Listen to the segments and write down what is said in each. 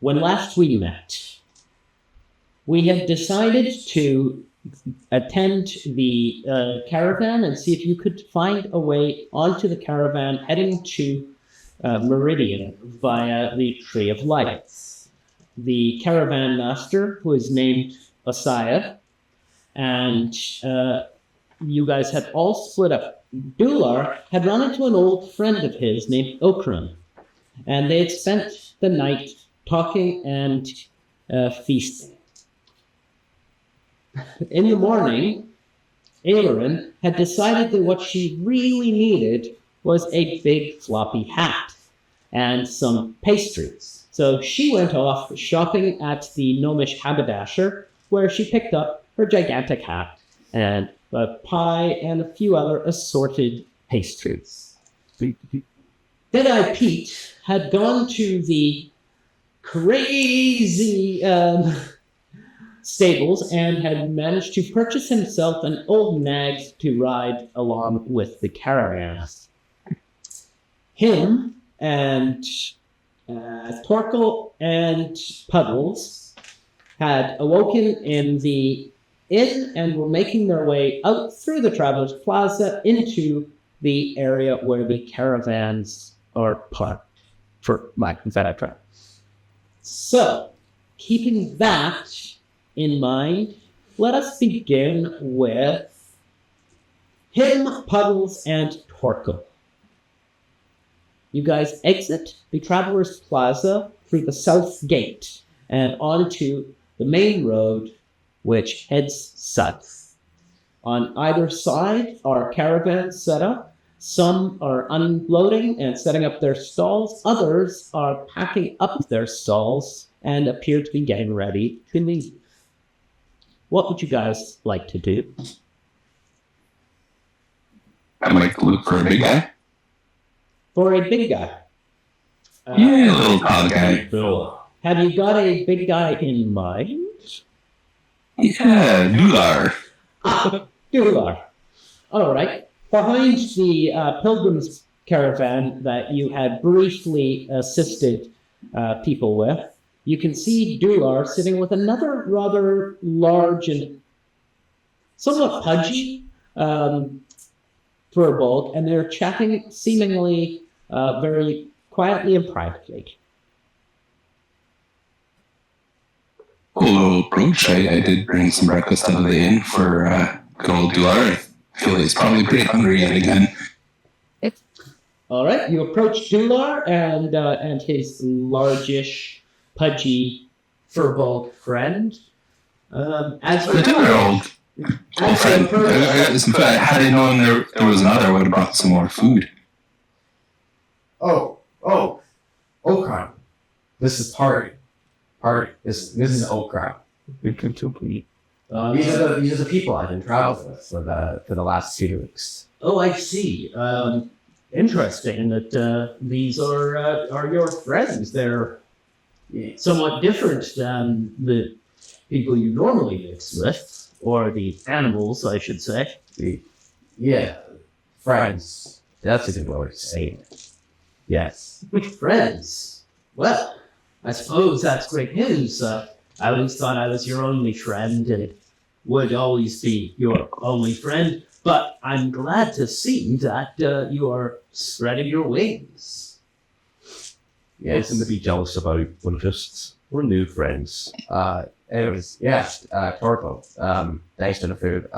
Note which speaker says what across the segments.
Speaker 1: when last we met, we had decided to attend the caravan and see if you could find a way onto the caravan heading to Meridian via the Tree of Lights. The caravan master, who is named Asaya, and you guys had all split up. Dular had run into an old friend of his named Okran, and they had spent the night talking and feasting. In the morning, Ailerin had decided that what she really needed was a big floppy hat and some pastries. So she went off shopping at the gnomish haberdasher, where she picked up her gigantic hat and a pie and a few other assorted pastries. Dead-Eye Pete had gone to the crazy stables and had managed to purchase himself an old nag to ride along with the caravan. Him and Torkel and Puddles had awoken in the inn and were making their way out through the Travelers Plaza into the area where the caravans are parked, for lack of better term. So, keeping that in mind, let us begin with him, Puddles, and Torkel. You guys exit the Travelers Plaza through the south gate and onto the main road, which heads south. On either side are caravans set up. Some are unloading and setting up their stalls. Others are packing up their stalls and appear to be getting ready to leave. What would you guys like to do?
Speaker 2: I'd like to look for a big guy.
Speaker 1: For a big guy?
Speaker 2: Yeah, a little tall guy.
Speaker 1: Have you got a big guy in mind?
Speaker 2: Yeah, Dular.
Speaker 1: Dular. All right. Behind the pilgrim's caravan that you had briefly assisted people with, you can see Dular sitting with another rather large and somewhat pudgy Furbolg, and they're chatting seemingly very quietly and privately.
Speaker 2: Cool approach. I did bring some breakfast out of the inn for good old Dular. I feel he's probably pretty hungry yet again.
Speaker 1: All right, you approach Dular and his largish, pudgy Furbolg friend. As you
Speaker 2: old friend. Had I known there was another, I would have brought some more food.
Speaker 3: Okran. This is party. This is Okran. These are the people I've been traveling with for the last few weeks.
Speaker 1: Oh, I see. Interesting that these are your friends. They're somewhat different than the people you normally mix with, or the animals, I should say.
Speaker 3: Yeah, friends. That's a good way to say it. Yes.
Speaker 1: Friends? Well, I suppose that's great news. I always thought I was your only friend and would always be your only friend, but I'm glad to see that you are spreading your wings.
Speaker 4: Yes. Nothing to be jealous about. We're new friends.
Speaker 3: Torko. Thanks for the food.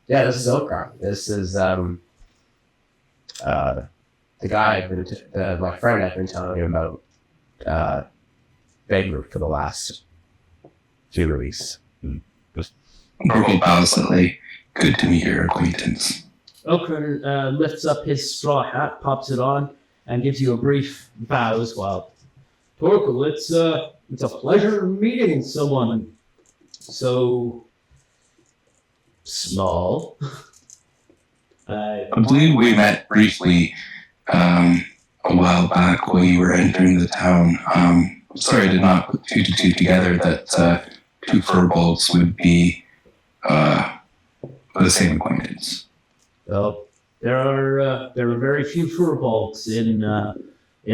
Speaker 3: This is Okran. This is the guy my friend I've been telling you about. Beggar for the last few weeks.
Speaker 2: Oracle bows slightly. Good to meet your acquaintance.
Speaker 1: Okran lifts up his straw hat, pops it on, and gives you a brief bow as well. Torkel, it's a pleasure meeting someone so small.
Speaker 2: I believe we met briefly a while back when you were entering the town. Sorry I did not put two to two together that two furbolgs would be the same acquaintance.
Speaker 1: Well, there are very few furbolgs in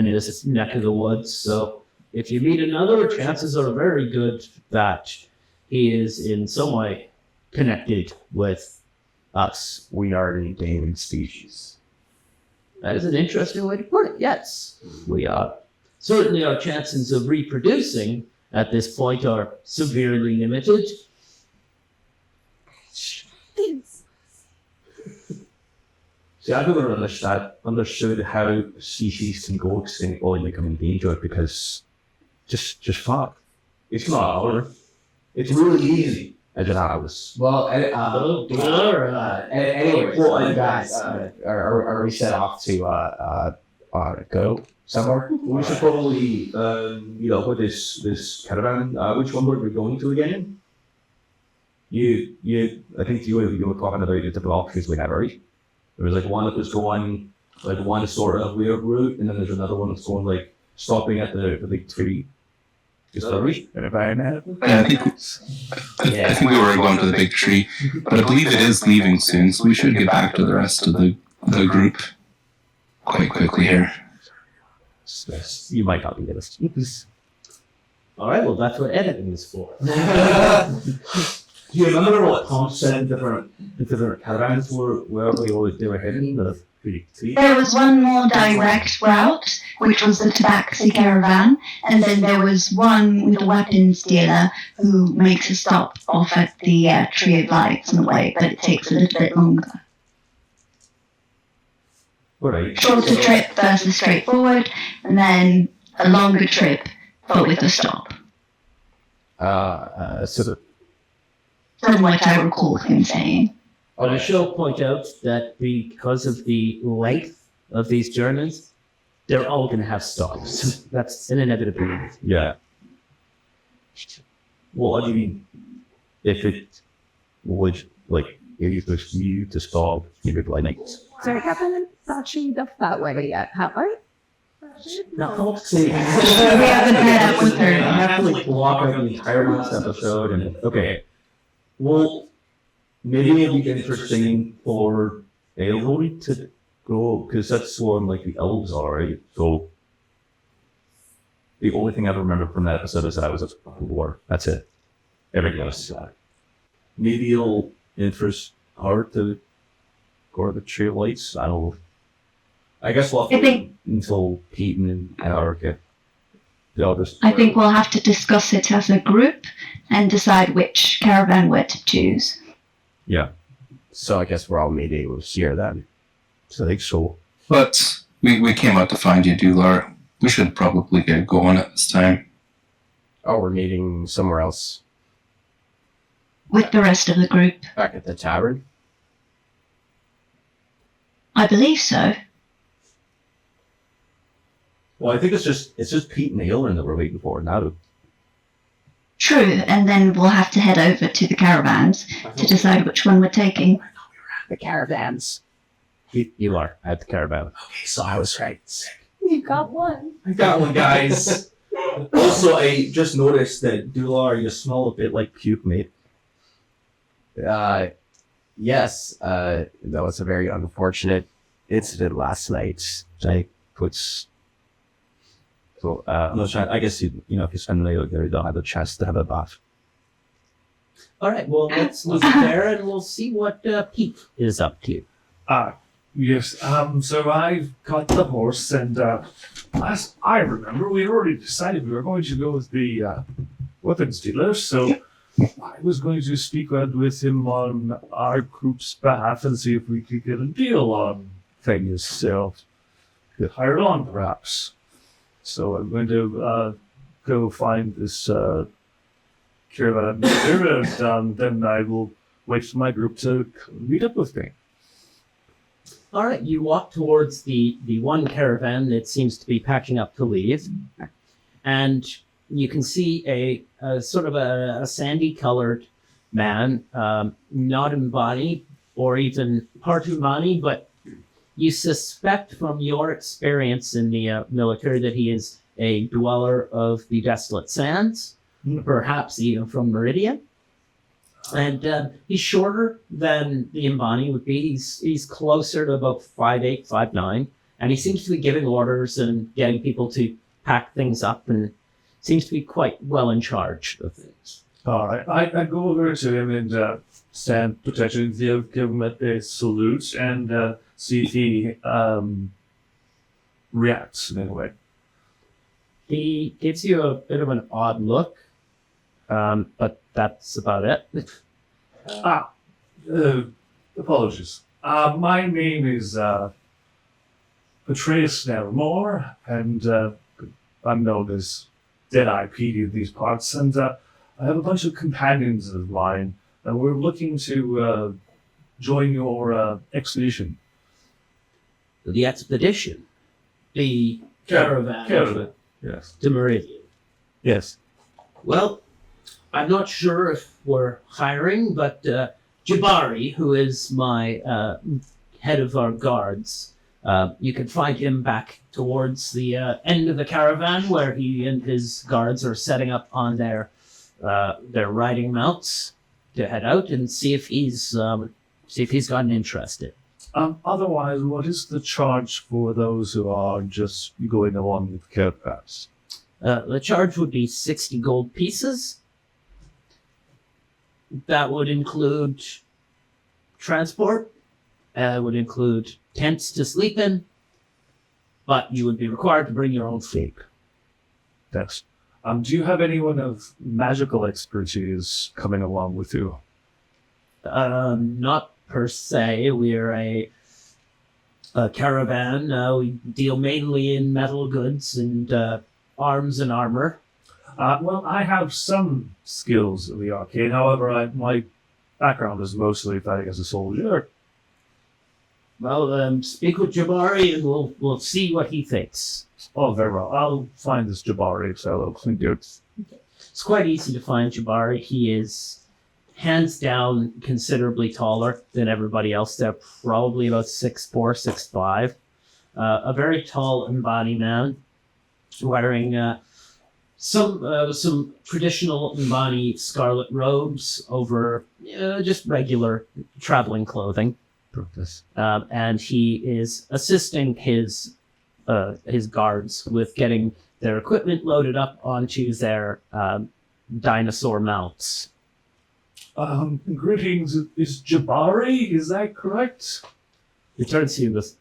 Speaker 1: this neck of the woods, so if you meet another, chances are very good that he is in some way connected with us.
Speaker 3: We are an endangered species.
Speaker 1: That is an interesting way to put it. Yes, we are. Certainly our chances of reproducing at this point are severely limited.
Speaker 4: See, I never understood how species can go extinct or become endangered because just fuck. It's not hard. It's really easy. As an artist.
Speaker 3: Well, anyway, well, you guys, are we set off to go somewhere?
Speaker 4: We should probably, put this caravan. Which one were we going to again? I think you were talking about the different options we had, right? There was like one that was going like one sort of weird route, and then there's another one that's going like stopping at the big tree. Distillery.
Speaker 2: Yeah, I think we were going to the big tree, but I believe it is leaving soon, so we should get back to the rest of the group quite quickly here.
Speaker 4: You might not be able to.
Speaker 1: All right, well, that's what editing is for.
Speaker 4: Do you remember what Tom said? The different caravans were where they were heading. The tree.
Speaker 5: There was one more direct route, which was the tabaxi caravan, and then there was one with a weapons dealer who makes a stop off at the Tree of Lights on the way, but it takes a little bit longer.
Speaker 4: Right.
Speaker 5: Shorter trip versus straightforward, and then a longer trip, but with a stop. From what I recall him saying.
Speaker 1: I shall point out that because of the length of these journeys, they're all going to have stops. That's an inevitability.
Speaker 4: Yeah. Well, what do you mean? If it would, like, if you push you to stop, you would like night.
Speaker 6: So I haven't actually done that way yet, have I?
Speaker 1: No, see,
Speaker 5: We haven't met up with
Speaker 4: I
Speaker 5: her.
Speaker 4: have to like block out the entire last episode, and okay. Well, maybe it'd be interesting for Aelroy to go, because that's where like the elves are, right? So the only thing I remember from that episode is that I was at the war. That's it. Everything else. Maybe it'll interest her to go to the Tree of Lights. I don't know. I guess we'll have to
Speaker 5: I think-
Speaker 4: wait until Peyton and Alaric get the others.
Speaker 5: I think we'll have to discuss it as a group and decide which caravan we're to choose.
Speaker 4: Yeah.
Speaker 3: So I guess we're all meeting with here then.
Speaker 4: So I think so.
Speaker 2: But we came out to find you, Dular. We should probably get going at this time.
Speaker 3: Oh, we're meeting somewhere else.
Speaker 5: With the rest of the group.
Speaker 3: Back at the tavern.
Speaker 5: I believe so.
Speaker 4: Well, I think it's just Pete and Aelrin that we're waiting for now.
Speaker 5: True, and then we'll have to head over to the caravans to decide which one we're taking.
Speaker 3: The caravans.
Speaker 4: You are at the caravan.
Speaker 3: Okay, so I was right.
Speaker 6: You got one.
Speaker 4: I got one, guys. Also, I just noticed that Dular, you smell a bit like puke, mate.
Speaker 3: Yes, that was a very unfortunate incident last night.
Speaker 4: Like, puts. So, no, I guess if you spend the night there, you don't have the chance to have a bath.
Speaker 1: all right, well, let's leave it there and we'll see what Pete is up to.
Speaker 7: Yes, so I've got the horse, and last I remember, we already decided we were going to go with the weapons dealer, so I was going to speak with him on our group's behalf and see if we could get a deal on things, so get hired on, perhaps. So I'm going to go find this caravan dealer, and then I will wait for my group to meet up with me.
Speaker 1: All right, you walk towards the one caravan that seems to be packing up to leave, and you can see a sort of a sandy-colored man, not Mbani or even part Mbani, but you suspect from your experience in the military that he is a dweller of the Desolate Sands, perhaps even from Meridian. And he's shorter than the Mbani would be. He's closer to about 5'8", 5'9", and he seems to be giving orders and getting people to pack things up. And seems to be quite well in charge of things.
Speaker 7: All right, I go over to him and stand potentially give him a salute and see if he reacts in any way.
Speaker 1: He gives you a bit of an odd look, but that's about it.
Speaker 7: Apologies. My name is Atreus Nevermore, and I'm known as Deadeye Petey in these parts, and I have a bunch of companions of mine, and we're looking to join your expedition.
Speaker 1: The expedition, the caravan
Speaker 7: Yes.
Speaker 1: to Meridian.
Speaker 7: Yes.
Speaker 1: Well, I'm not sure if we're hiring, but Jabari, who is my head of our guards, you can find him back towards the end of the caravan where he and his guards are setting up on their riding mounts to head out and see if he's gotten interested.
Speaker 7: Otherwise, what is the charge for those who are just going along with caravans?
Speaker 1: The charge would be 60 gold pieces. That would include transport, would include tents to sleep in, but you would be required to bring your own food.
Speaker 7: Yes. Do you have anyone of magical expertise coming along with you?
Speaker 1: Not per se. We're a caravan. We deal mainly in metal goods and arms and armor.
Speaker 7: Well, I have some skills in the arcade. However, my background is mostly fighting as a soldier.
Speaker 1: Well, speak with Jabari and we'll see what he thinks.
Speaker 7: Oh, very well. I'll find this Jabari fellow.
Speaker 1: It's quite easy to find Jabari. He is hands down considerably taller than everybody else. They're probably about 6'4", 6'5". A very tall Mbani man, wearing some traditional Mbani scarlet robes over just regular traveling clothing. And he is assisting his guards with getting their equipment loaded up onto their dinosaur mounts.
Speaker 7: Greetings, is Jabari, is that correct?
Speaker 1: He turns to you and goes,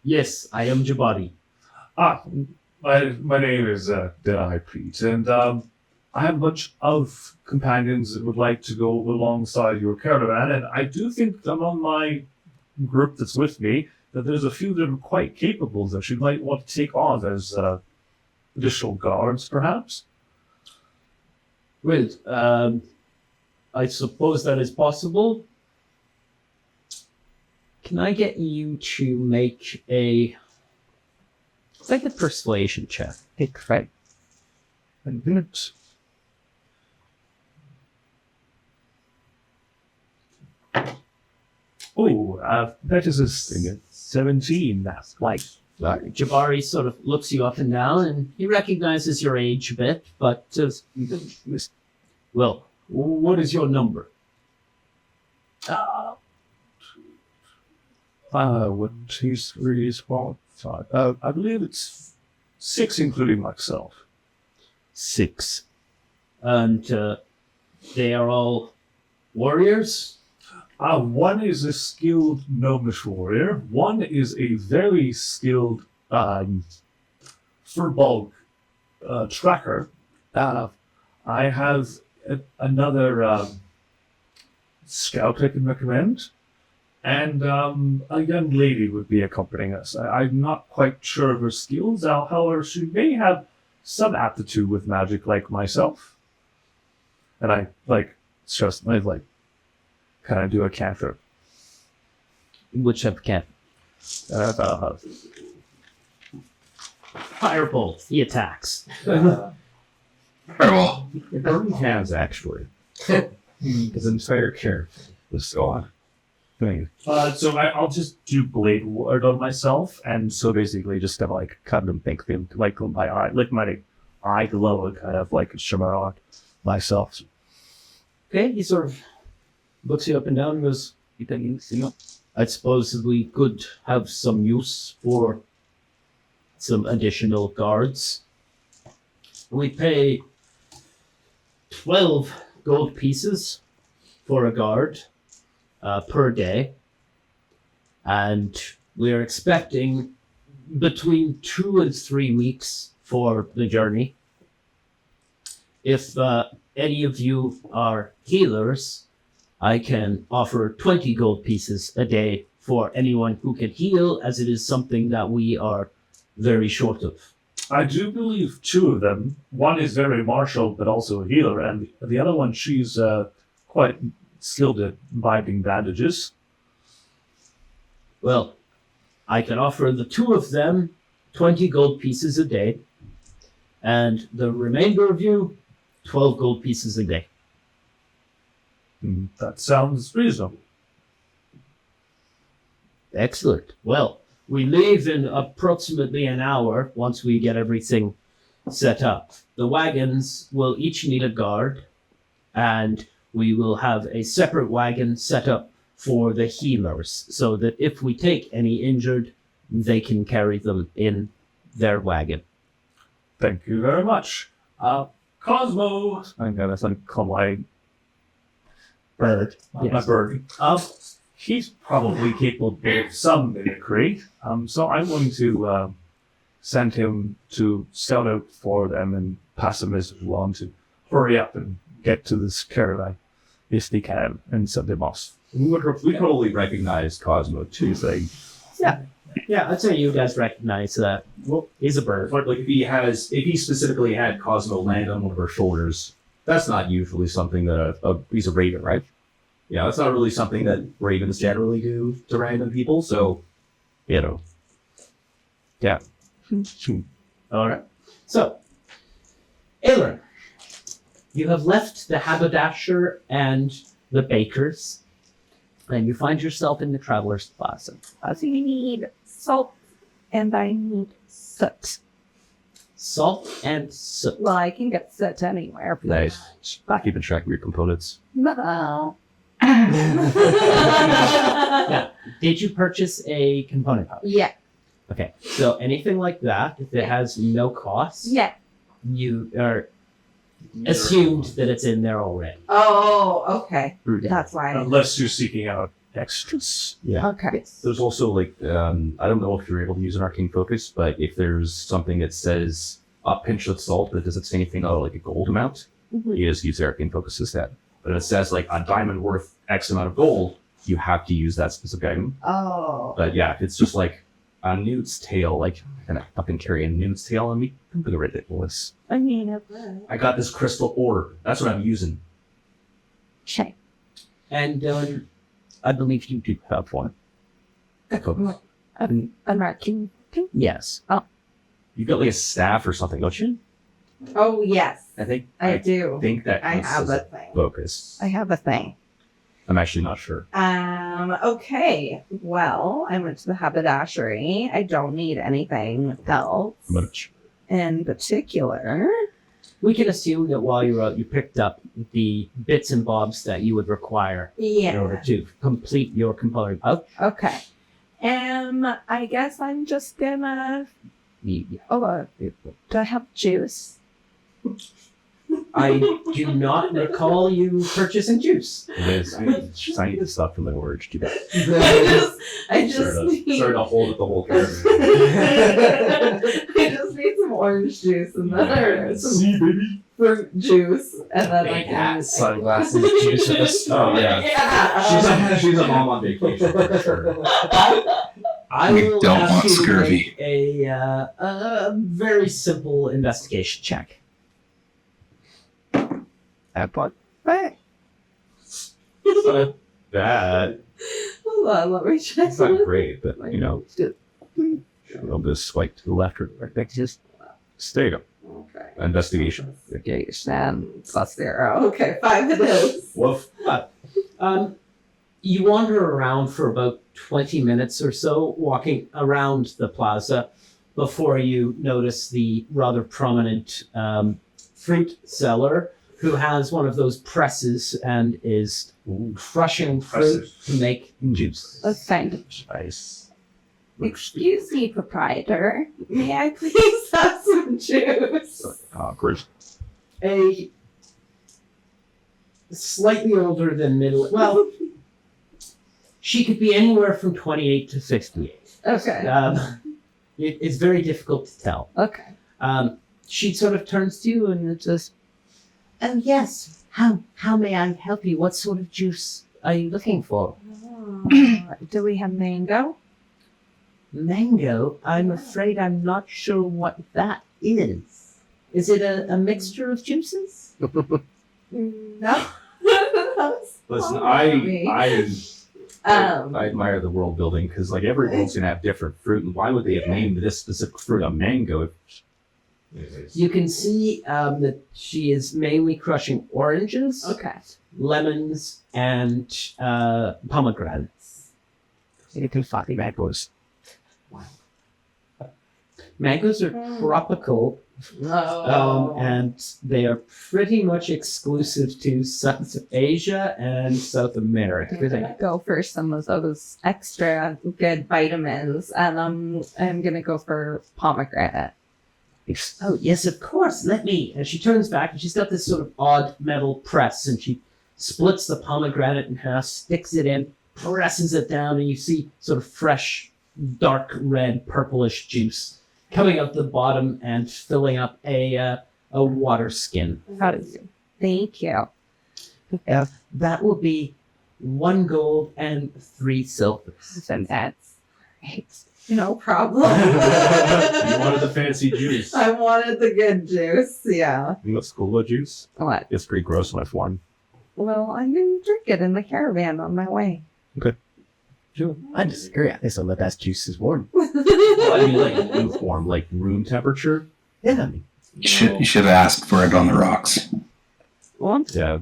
Speaker 1: "Yes, I am Jabari."
Speaker 7: My name is Deadeye Pete, and I have a bunch of companions that would like to go alongside your caravan, and I do think among my group that's with me that there's a few that are quite capable that you might want to take on as additional guards, perhaps.
Speaker 1: Well, I suppose that is possible. Can I get you to make a persuasion check?
Speaker 4: Right.
Speaker 7: And minutes. Oh, that is a 17. That's like
Speaker 1: Jabari sort of looks you up and down, and he recognizes your age a bit, but says, "Well, what is your number?"
Speaker 7: What he's 3 is 4, 5. I believe it's 6, including myself.
Speaker 1: 6. And they are all warriors?
Speaker 7: One is a skilled gnomish warrior. One is a very skilled furball tracker. I have another scout I can recommend. And a young lady would be accompanying us. I'm not quite sure of her skills. However, she may have some aptitude with magic like myself. And I kind of do a cantrip.
Speaker 1: Which type of cat? Firebolt. He attacks.
Speaker 2: Farewell.
Speaker 4: It already has, actually. His entire character was so on.
Speaker 7: So I'll just do blade ward on myself, and so basically just kind of like cut and think him, like my eye, like my eye glow, and kind of like shimmer on myself.
Speaker 1: Okay, he sort of looks you up and down and goes, "I suppose we could have some use for some additional guards." We pay 12 gold pieces for a guard per day. And we're expecting between 2 and 3 weeks for the journey. If any of you are healers, I can offer 20 gold pieces a day for anyone who can heal, as it is something that we are very short of.
Speaker 7: I do believe 2 of them. One is very martial, but also a healer, and the other one, she's quite skilled at binding bandages.
Speaker 1: Well, I can offer the 2 of them 20 gold pieces a day, and the remainder of you 12 gold pieces a day.
Speaker 7: That sounds reasonable.
Speaker 1: Excellent. Well, we leave in approximately an hour once we get everything set up. The wagons will each need a guard, and we will have a separate wagon set up for the healers, so that if we take any injured, they can carry them in their wagon.
Speaker 7: Thank you very much. Cosmo! I'm gonna call my bird. My
Speaker 1: Yes.
Speaker 7: bird. He's probably capable of some mimicry. So I'm going to send him to scout out for them and pass a message along to hurry up and get to this caravan if they can and send him off.
Speaker 3: We totally recognize Cosmo too. Like,
Speaker 1: Yeah, I'd say you guys recognize that. Well, he's a bird.
Speaker 3: but like if he specifically had Cosmo land on one of our shoulders, that's not usually something that he's a raven, right? Yeah, that's not really something that ravens generally do to random people. So, yeah.
Speaker 1: All right. So, Aelin, you have left the haberdasher and the bakers, and you find yourself in the Traveler's Plaza.
Speaker 6: So you need salt and I need soot.
Speaker 1: Salt and soot.
Speaker 6: Well, I can get soot anywhere.
Speaker 3: Nice. Keeping track of your components.
Speaker 6: No.
Speaker 1: Yeah. Did you purchase a component pouch?
Speaker 6: Yeah.
Speaker 1: Okay. So anything like that, if it has no cost,
Speaker 6: Yeah.
Speaker 1: you are assumed that it's in there already.
Speaker 6: Oh, okay. That's why.
Speaker 7: Unless you're seeking out extras.
Speaker 3: Yeah.
Speaker 6: Okay.
Speaker 3: There's also like I don't know if you're able to use an arcane focus, but if there's something that says a pinch of salt that doesn't say anything about like a gold amount, you just use arcane focus instead. But if it says like a diamond worth X amount of gold, you have to use that specific item.
Speaker 6: Oh.
Speaker 3: But yeah, if it's just like a newt's tail, like, and I fucking carry a newt's tail on me, don't be ridiculous.
Speaker 6: I mean,
Speaker 3: I got this crystal orb. That's what I'm using.
Speaker 6: okay.
Speaker 1: And I believe you do have one.
Speaker 6: American.
Speaker 1: Yes.
Speaker 3: You got like a staff or something, don't you?
Speaker 6: Oh, yes.
Speaker 3: I think
Speaker 6: I do.
Speaker 3: think that
Speaker 6: I
Speaker 3: counts
Speaker 6: have
Speaker 3: as
Speaker 6: a thing.
Speaker 3: focus.
Speaker 6: I have a thing.
Speaker 3: I'm actually not sure.
Speaker 6: Okay. Well, I went to the haberdashery. I don't need anything else
Speaker 3: Much.
Speaker 6: in particular.
Speaker 1: We can assume that while you were out, you picked up the bits and bobs that you would require in order
Speaker 6: Yeah.
Speaker 1: to complete your component pouch.
Speaker 6: Okay. I guess I'm just gonna. Oh, do I have juice?
Speaker 1: I do not recall you purchasing juice.
Speaker 3: It is. I need to stop from the orange too bad.
Speaker 6: I just
Speaker 3: Sorry
Speaker 6: need.
Speaker 3: to hold it the whole caravan.
Speaker 6: I just need some orange juice and then some fruit juice and then I can.
Speaker 3: Sunglasses, juice, and a snow. Yeah.
Speaker 6: Yeah.
Speaker 3: She's a mom on vacation for sure.
Speaker 1: I
Speaker 2: We
Speaker 1: will
Speaker 2: don't
Speaker 1: ask
Speaker 2: want
Speaker 1: you to
Speaker 2: scurvy.
Speaker 1: make a very simple investigation check.
Speaker 6: Right.
Speaker 3: That
Speaker 6: Hold on, let me check.
Speaker 3: it's not great, but you know, I'll just swipe to the left or right. Just there you go.
Speaker 6: Okay.
Speaker 3: Investigation.
Speaker 6: Okay, stand +0. Okay, 5 it is.
Speaker 3: Woof.
Speaker 1: You wander around for about 20 minutes or so, walking around the plaza, before you notice the rather prominent fruit seller who has one of those presses and is crushing fruit to make juice.
Speaker 6: Let's find it.
Speaker 3: Nice.
Speaker 6: Excuse me, proprietor. May I please have some juice?
Speaker 4: Chris.
Speaker 1: A slightly older than middle. Well, she could be anywhere from 28 to 68.
Speaker 6: Okay.
Speaker 1: It's very difficult to tell.
Speaker 6: Okay.
Speaker 1: She sort of turns to you and says, "Oh yes, how may I help you? What sort of juice are you looking for?"
Speaker 6: Do we have mango?
Speaker 1: Mango? I'm afraid I'm not sure what that is. Is it a mixture of juices?
Speaker 6: No.
Speaker 4: Listen,
Speaker 6: Sorry.
Speaker 4: I admire the world building because like every world's gonna have different fruit, and why would they have named this specific fruit a mango?
Speaker 1: You can see that she is mainly crushing oranges,
Speaker 6: Okay.
Speaker 1: lemons, and pomegranates.
Speaker 3: Anything fucking mangoes.
Speaker 1: Mangoes are tropical, and they are pretty much exclusive to South Asia and South America.
Speaker 6: I'm gonna go for some of those extra good vitamins, and I'm gonna go for pomegranate.
Speaker 1: Oh, yes, of course. Let me. And she turns back and she's got this sort of odd metal press and she splits the pomegranate in half, sticks it in, presses it down, and you see sort of fresh, dark red, purplish juice coming out the bottom and filling up a water skin.
Speaker 6: How does you? Thank you.
Speaker 1: That will be 1 gold and 3 silvers.
Speaker 6: And that's right. No problem.
Speaker 4: You wanted the fancy juice.
Speaker 6: I wanted the good juice. Yeah.
Speaker 4: You know what's cool about juice?
Speaker 6: What?
Speaker 4: It's pretty gross when it's one.
Speaker 6: Well, I'm gonna drink it in the caravan on my way.
Speaker 3: Sure. I disagree. I think some of the best juice is warm.
Speaker 4: Well, I mean, like lukewarm, like room temperature.
Speaker 3: Yeah.
Speaker 2: You should have asked for it on the rocks.
Speaker 6: What?
Speaker 4: Yeah.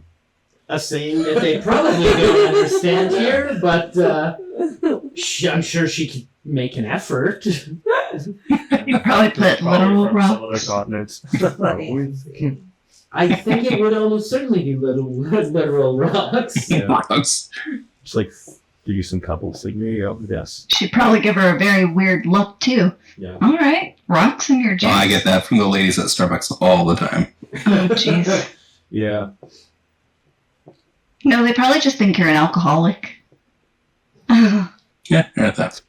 Speaker 1: A saying that they probably don't understand here, but I'm sure she could make an effort.
Speaker 5: You probably put literal
Speaker 7: From some
Speaker 5: rock.
Speaker 7: other continents.
Speaker 1: I think it would almost certainly be literal rocks.
Speaker 4: Yeah.
Speaker 2: Rocks.
Speaker 4: Just like give you some couples. Like, there you go. Yes.
Speaker 5: She'd probably give her a very weird look too.
Speaker 4: Yeah.
Speaker 5: All right, rocks in your juice.
Speaker 2: Oh, I get that from the ladies at Starbucks all the time.
Speaker 5: Oh, jeez.
Speaker 4: Yeah.
Speaker 5: No, they probably just think you're an alcoholic.
Speaker 2: Yeah, I get that.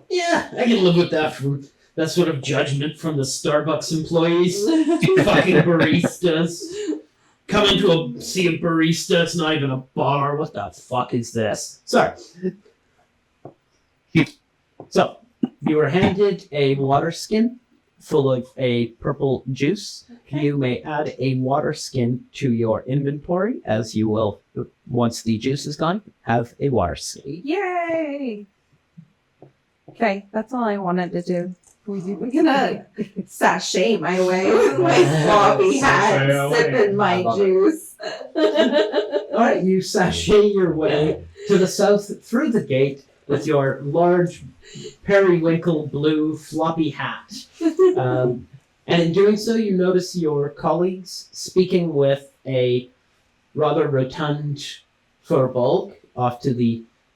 Speaker 1: Yeah, I can live with that from that sort of judgment from the Starbucks employees. Fucking baristas. Come into see a barista, it's not even a bar. What the fuck is this? Sorry. So, you were handed a water skin full of a purple juice. You may add a water skin to your inventory, as you will, once the juice is gone, have a water skin.
Speaker 6: Yay! Okay, that's all I wanted to do. I'm gonna sashay my way with my floppy hat,
Speaker 7: Sashay away.
Speaker 6: sipping my juice.
Speaker 1: All right, you sashay your way to the south through the gate with your large periwinkle blue floppy hat. And in doing so, you notice your colleagues speaking with a rather rotund furball off to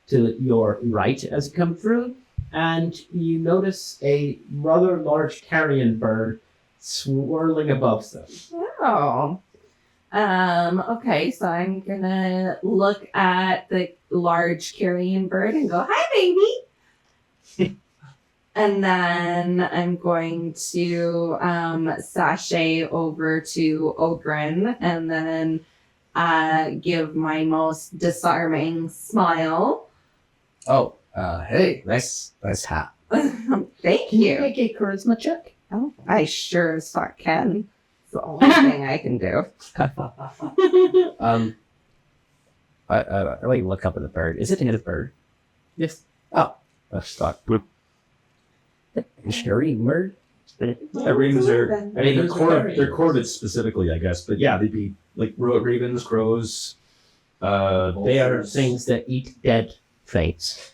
Speaker 1: your right as you come through. And you notice a rather large carrion bird swirling above them.
Speaker 6: Oh. Okay, so I'm gonna look at the large carrion bird and go, "Hi, baby." And then I'm going to sashay over to Ogren and then give my most disarming smile.
Speaker 3: Oh, hey, nice hat.
Speaker 6: Thank
Speaker 1: Can you
Speaker 6: you.
Speaker 1: make a charisma check?
Speaker 6: Oh, I sure as fuck can. It's the only thing I can do.
Speaker 3: I like look up at the bird. Is it a native bird?
Speaker 1: Yes.
Speaker 3: Oh, that's not. Sherry bird?
Speaker 4: Yeah, ravens are. I mean,
Speaker 1: Ravens are very-
Speaker 4: they're corded specifically, I guess. But yeah, they'd be like ravens, crows.
Speaker 1: They are
Speaker 4: vultures.
Speaker 1: things that eat dead things.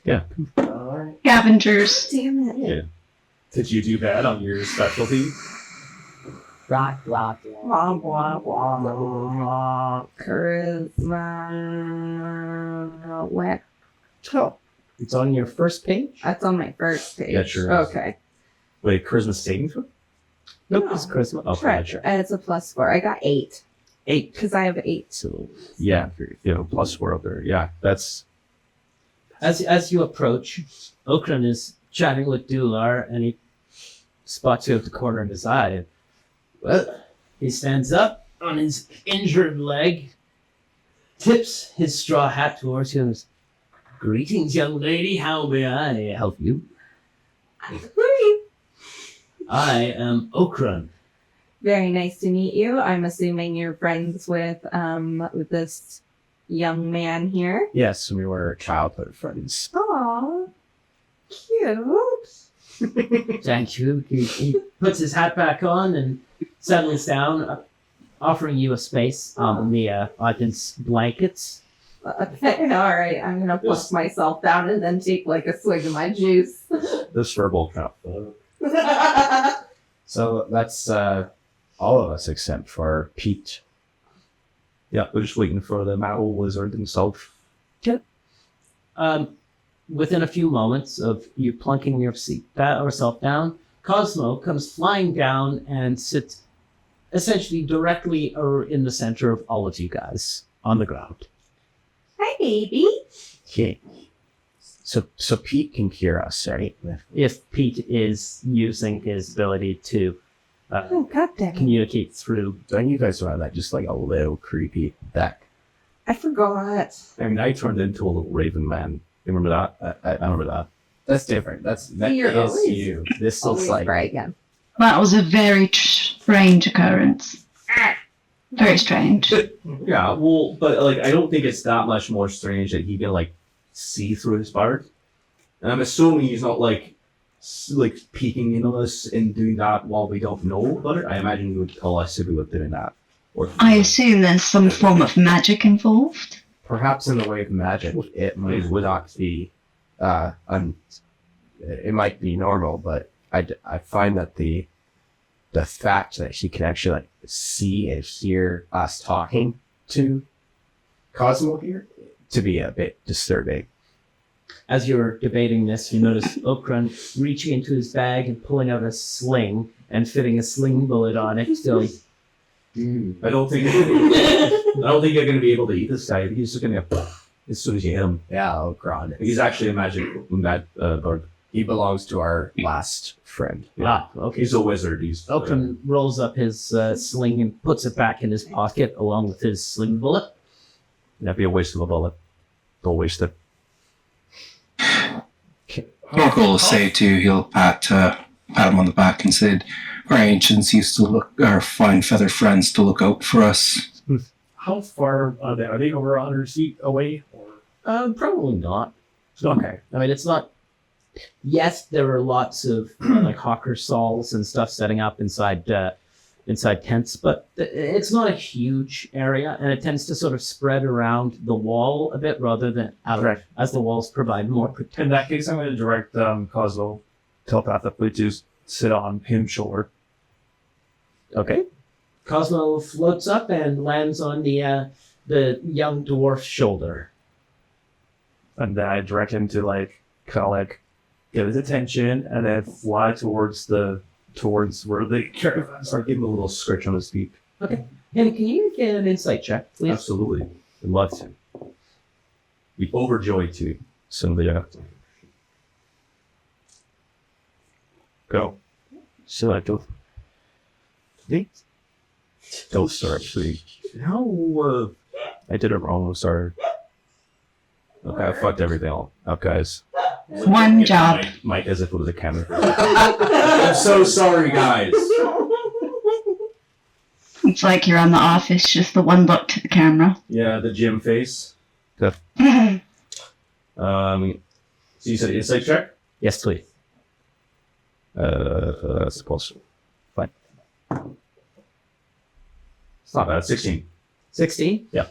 Speaker 5: Scavengers.
Speaker 6: Damn it.
Speaker 4: Yeah. Did you do bad on your specialty?
Speaker 1: Rock, rock,
Speaker 6: Blah, blah, blah, blah. Charisma. What?
Speaker 1: It's on your first page.
Speaker 6: That's on my first page.
Speaker 4: Yeah, sure is.
Speaker 6: Okay.
Speaker 4: Wait, charisma saving throw?
Speaker 1: Nope,
Speaker 6: No.
Speaker 1: it's charisma.
Speaker 4: Okay,
Speaker 6: Try.
Speaker 4: sure.
Speaker 6: And it's a +4. I got 8
Speaker 1: 8.
Speaker 6: because I have 8.
Speaker 1: So
Speaker 4: Yeah, you know, +4 up there. Yeah, that's
Speaker 1: as you approach, Okran is chatting with Dular, and he spots you at the corner of his eye. Well, he stands up on his injured leg, tips his straw hat towards you, and says, "Greetings, young lady. How may I help you? I am Okran."
Speaker 6: Very nice to meet you. I'm assuming you're friends with this young man here.
Speaker 3: Yes, we were childhood friends.
Speaker 6: Aw, cute.
Speaker 1: Thank you. He puts his hat back on and settles down, offering you a space on the audience blankets.
Speaker 6: Okay, all right. I'm gonna push myself down and then take like a swig of my juice.
Speaker 4: this verbal crap.
Speaker 3: So that's all of us except for Pete.
Speaker 4: Yeah, we're just waiting for the metal wizard himself.
Speaker 1: Within a few moments of you plunking yourself down, Cosmo comes flying down and sits essentially directly in the center of all of you guys on the ground.
Speaker 6: Hi, baby.
Speaker 3: Okay. So Pete can hear us, right?
Speaker 1: If Pete is using his ability to
Speaker 6: Oh, goddamn.
Speaker 1: communicate through.
Speaker 3: Don't you guys find that just like a little creepy deck?
Speaker 6: I forgot.
Speaker 4: I mean, I turned into a little raven man. You remember that? I remember that.
Speaker 3: That's different. That
Speaker 6: You're
Speaker 3: is
Speaker 6: always-
Speaker 3: you. This
Speaker 6: Always
Speaker 3: looks like
Speaker 6: try again.
Speaker 5: That was a very strange occurrence. Very strange.
Speaker 4: Yeah, well, but like, I don't think it's that much more strange that he can like see through his bark. And I'm assuming he's not like peeking into us and doing that while we don't know about it. I imagine he would tell us if we were doing that. Or
Speaker 5: I assume there's some form of magic involved.
Speaker 3: perhaps in the way of magic, it might not be, it might be normal, but I find that the fact that she can actually like see and hear us talking to Cosmo here to be a bit disturbing.
Speaker 1: As you're debating this, you notice Okran reaching into his bag and pulling out a sling and fitting a sling bullet on it. So
Speaker 4: I don't think you're gonna be able to eat this guy. He's just gonna as soon as you hit him.
Speaker 3: Yeah, oh god.
Speaker 4: He's actually a magic bird.
Speaker 3: He belongs to our last friend.
Speaker 1: okay.
Speaker 4: He's a wizard. He's
Speaker 1: Okran rolls up his sling and puts it back in his pocket along with his sling bullet.
Speaker 4: that'd be a waste of a bullet. Don't waste it.
Speaker 2: Oracle will say too, he'll pat him on the back and said, "Our ancients used to our fine feather friends to look out for us."
Speaker 7: How far are they? Are they over 100 feet away? Or
Speaker 1: Probably not.
Speaker 7: okay.
Speaker 1: I mean, it's not. Yes, there are lots of like hawker stalls and stuff setting up inside tents, but it's not a huge area, and it tends to sort of spread around the wall a bit rather than out,
Speaker 7: Right.
Speaker 1: as the walls provide more protection.
Speaker 7: In that case, I'm going to direct Cosmo telepathically to sit on him's shoulder.
Speaker 1: Okay. Cosmo floats up and lands on the young dwarf's shoulder.
Speaker 7: And then I direct him to kind of get his attention and then fly towards where the caravans
Speaker 4: Start giving him a little scratch on his feet.
Speaker 1: And can you get an insight check, please?
Speaker 4: Absolutely. I'd love to. Be overjoyed to. So yeah. Go.
Speaker 1: So I don't.
Speaker 4: Don't start, actually. No, I did it wrong. I'm sorry. Okay, I fucked everything up, guys.
Speaker 5: One job.
Speaker 4: Mike, as if it was a camera. I'm so sorry, guys.
Speaker 5: It's like you're on The Office, just the one look to the camera.
Speaker 4: Yeah, the gym face. So you said insight check?
Speaker 1: Yes, please.
Speaker 4: Suppose. Fine. It's not bad. 16.
Speaker 1: 16?
Speaker 4: Yeah.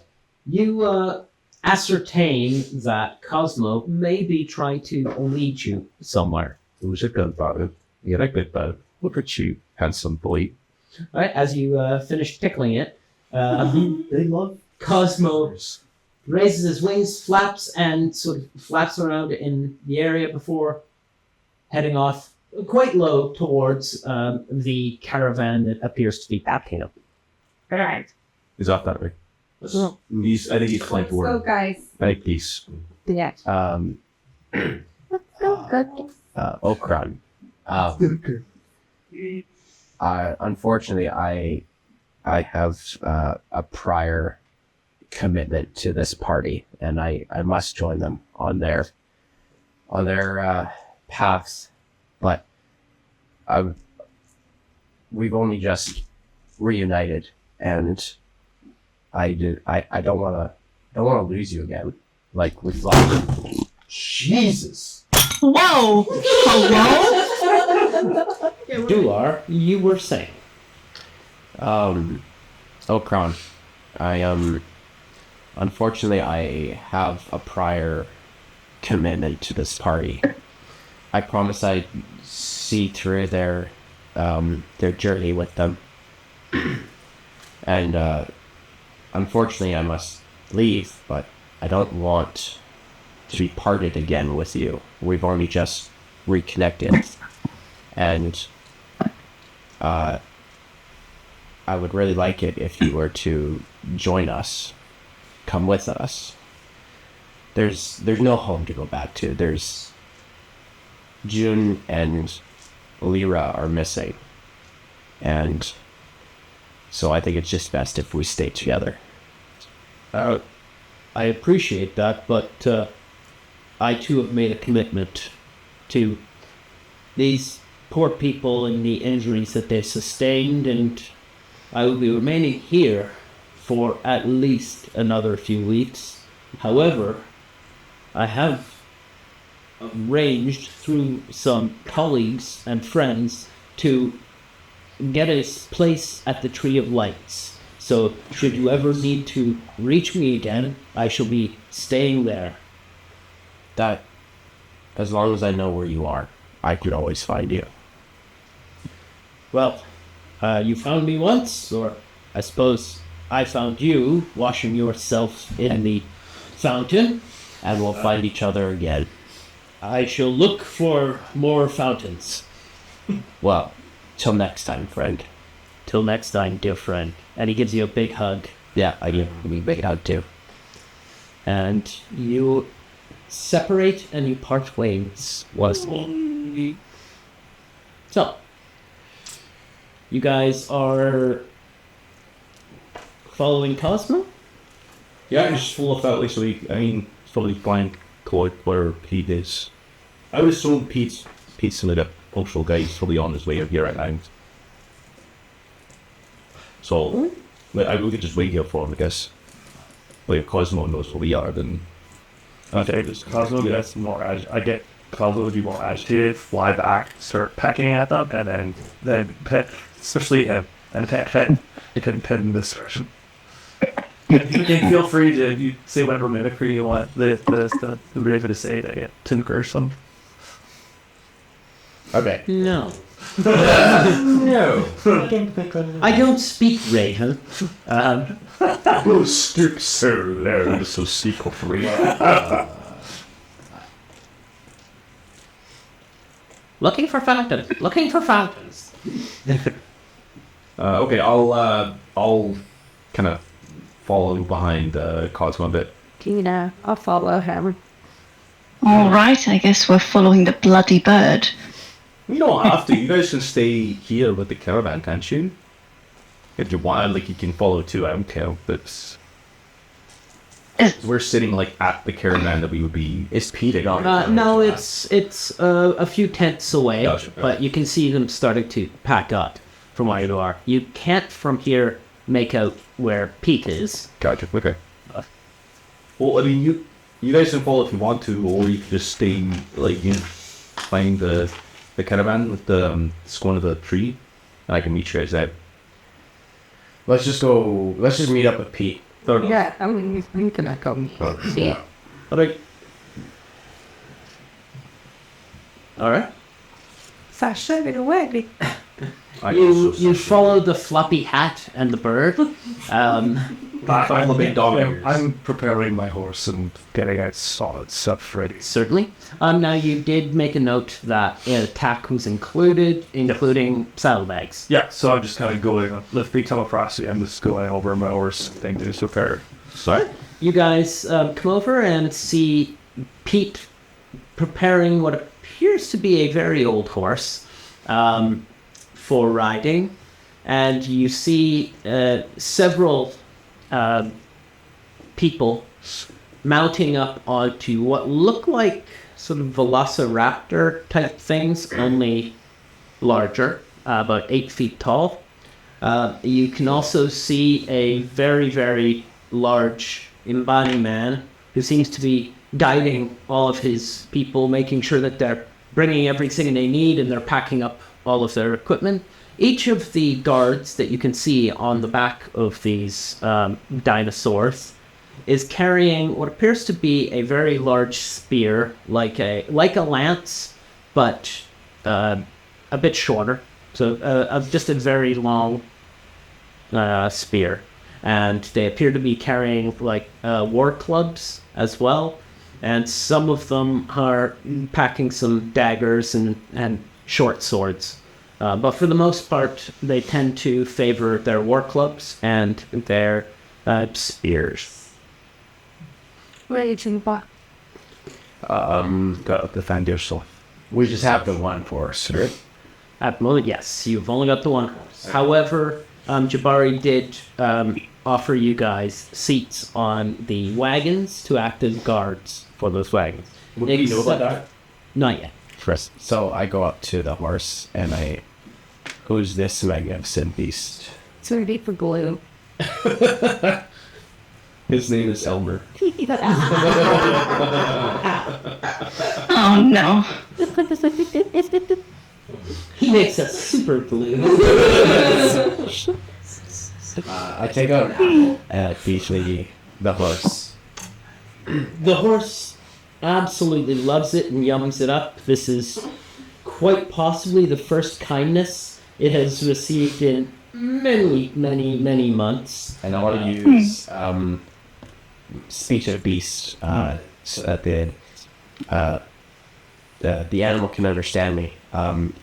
Speaker 1: You ascertain that Cosmo may be trying to lead you somewhere.
Speaker 4: Who's a good about You're a good bud. Look at you, handsome boy.
Speaker 1: All right, as you finish tickling it,
Speaker 4: They love
Speaker 1: Cosmo raises his wings, flaps, and sort of flaps around in the area before heading off quite low towards the caravan that appears to be backing up.
Speaker 6: All right.
Speaker 4: He's off that way. I think he's flying
Speaker 6: Let's go,
Speaker 4: forward.
Speaker 6: guys.
Speaker 4: I think he's
Speaker 6: Yeah. Let's go, good.
Speaker 3: Okran. Unfortunately, I have a prior commitment to this party, and I must join them on their paths. But we've only just reunited, and I don't want to lose you again, like we've lost.
Speaker 4: Jesus.
Speaker 5: Whoa! Hello?
Speaker 1: Duar, you were saying.
Speaker 3: Okran, unfortunately, I have a prior commitment to this party. I promise I'd see through their journey with them. And, unfortunately, I must leave, but I don't want to be parted again with you. We've only just reconnected. And, I would really like it if you were to join us. Come with us. There's no home to go back to. There's June and Lyra are missing. And so I think it's just best if we stay together.
Speaker 1: I appreciate that, but I too have made a commitment to these poor people and the injuries that they sustained, and I will be remaining here for at least another few weeks. However, I have arranged through some colleagues and friends to get a place at the Tree of Lights. So should you ever need to reach me again, I shall be staying there.
Speaker 3: That, as long as I know where you are, I could always find you.
Speaker 1: Well, you found me once, or I suppose I found you washing yourself in the fountain.
Speaker 3: And we'll find each other again.
Speaker 1: I shall look for more fountains.
Speaker 3: Well, till next time, friend.
Speaker 1: Till next time, dear friend. And he gives you a big hug.
Speaker 3: Yeah, I give you a big hug too.
Speaker 1: And you separate and you part ways. So, you guys are following Cosmo?
Speaker 4: Yeah, it's just full of that, like, so it's probably blind Cloyd where Pete is. I would assume Pete's like a punctual guy, he's probably on his way here right now. So, like, we could just wait here for him, I guess. Like, if Cosmo knows where we are, then...
Speaker 7: Okay, does Cosmo gets more I get Cosmo would be more agitated, fly back, start pecking at them, and then pet, especially him, and pet in this direction. You can feel free to you say whatever mimicry you want. The Raven to say to curse them.
Speaker 3: Okay.
Speaker 1: No.
Speaker 3: No.
Speaker 1: I don't speak Raven.
Speaker 4: We'll stoop so low, so secret for me.
Speaker 1: Looking for fountains. Looking for fountains.
Speaker 4: Okay, I'll kind of follow behind Cosmo a bit.
Speaker 6: Tina, I'll follow him.
Speaker 5: All right, I guess we're following the bloody bird.
Speaker 4: You don't have to. You guys can stay here with the caravan, can't you? If you want, like, you can follow too. I don't care. But we're sitting like at the caravan that we would be.
Speaker 3: Is Pete on?
Speaker 1: No, it's a few tents away,
Speaker 4: Gotcha.
Speaker 1: but you can see them starting to pack up from where you are. You can't from here make out where Pete is.
Speaker 4: Gotcha. Okay. Well, I mean, you guys can follow if you want to, or you can just stay, like, you know, find the caravan with the scorn of the tree, and I can meet you guys out.
Speaker 3: Let's just meet up with Pete.
Speaker 6: Yeah, I'm gonna go see it.
Speaker 1: Alright. Alright.
Speaker 6: Sasha, get away.
Speaker 1: You follow the floppy hat and the bird.
Speaker 4: I'm a big dog.
Speaker 7: I'm preparing my horse and getting out solid stuff ready.
Speaker 1: Certainly. Now you did make a note that attack was including saddlebags.
Speaker 7: Yeah, so I'm just kind of going, let's be telephrasty. I'm just going over my horse thing to prepare.
Speaker 4: Sorry?
Speaker 1: You guys come over and see Pete preparing what appears to be a very old horse for riding. And you see several people mounting up onto what look like sort of velociraptor type things, only larger, about 8 feet tall. You can also see a very, very large Imbani man who seems to be guiding all of his people, making sure that they're bringing everything they need and they're packing up all of their equipment. Each of the guards that you can see on the back of these dinosaurs is carrying what appears to be a very large spear, like a lance, but a bit shorter. So just a very long spear. And they appear to be carrying war clubs as well. And some of them are packing some daggers and short swords. But for the most part, they tend to favor their war clubs and their spears.
Speaker 6: Raging buck.
Speaker 4: Got defend yourself.
Speaker 3: We just have the one horse, right?
Speaker 1: At the moment, yes, you've only got the one horse. However, Jabari did offer you guys seats on the wagons to act as guards for those wagons.
Speaker 4: Would we know about that?
Speaker 1: Not yet.
Speaker 3: Chris. So I go up to the horse and who's this magnificent beast?
Speaker 6: It's going to be for glue.
Speaker 3: His name is Elmer.
Speaker 5: Oh no.
Speaker 1: He makes us super glue.
Speaker 3: I take out an apple and feed the horse.
Speaker 1: The horse absolutely loves it and yums it up. This is quite possibly the first kindness it has received in many, many, many months.
Speaker 3: And I want to use speech of beast so that the animal can understand me. And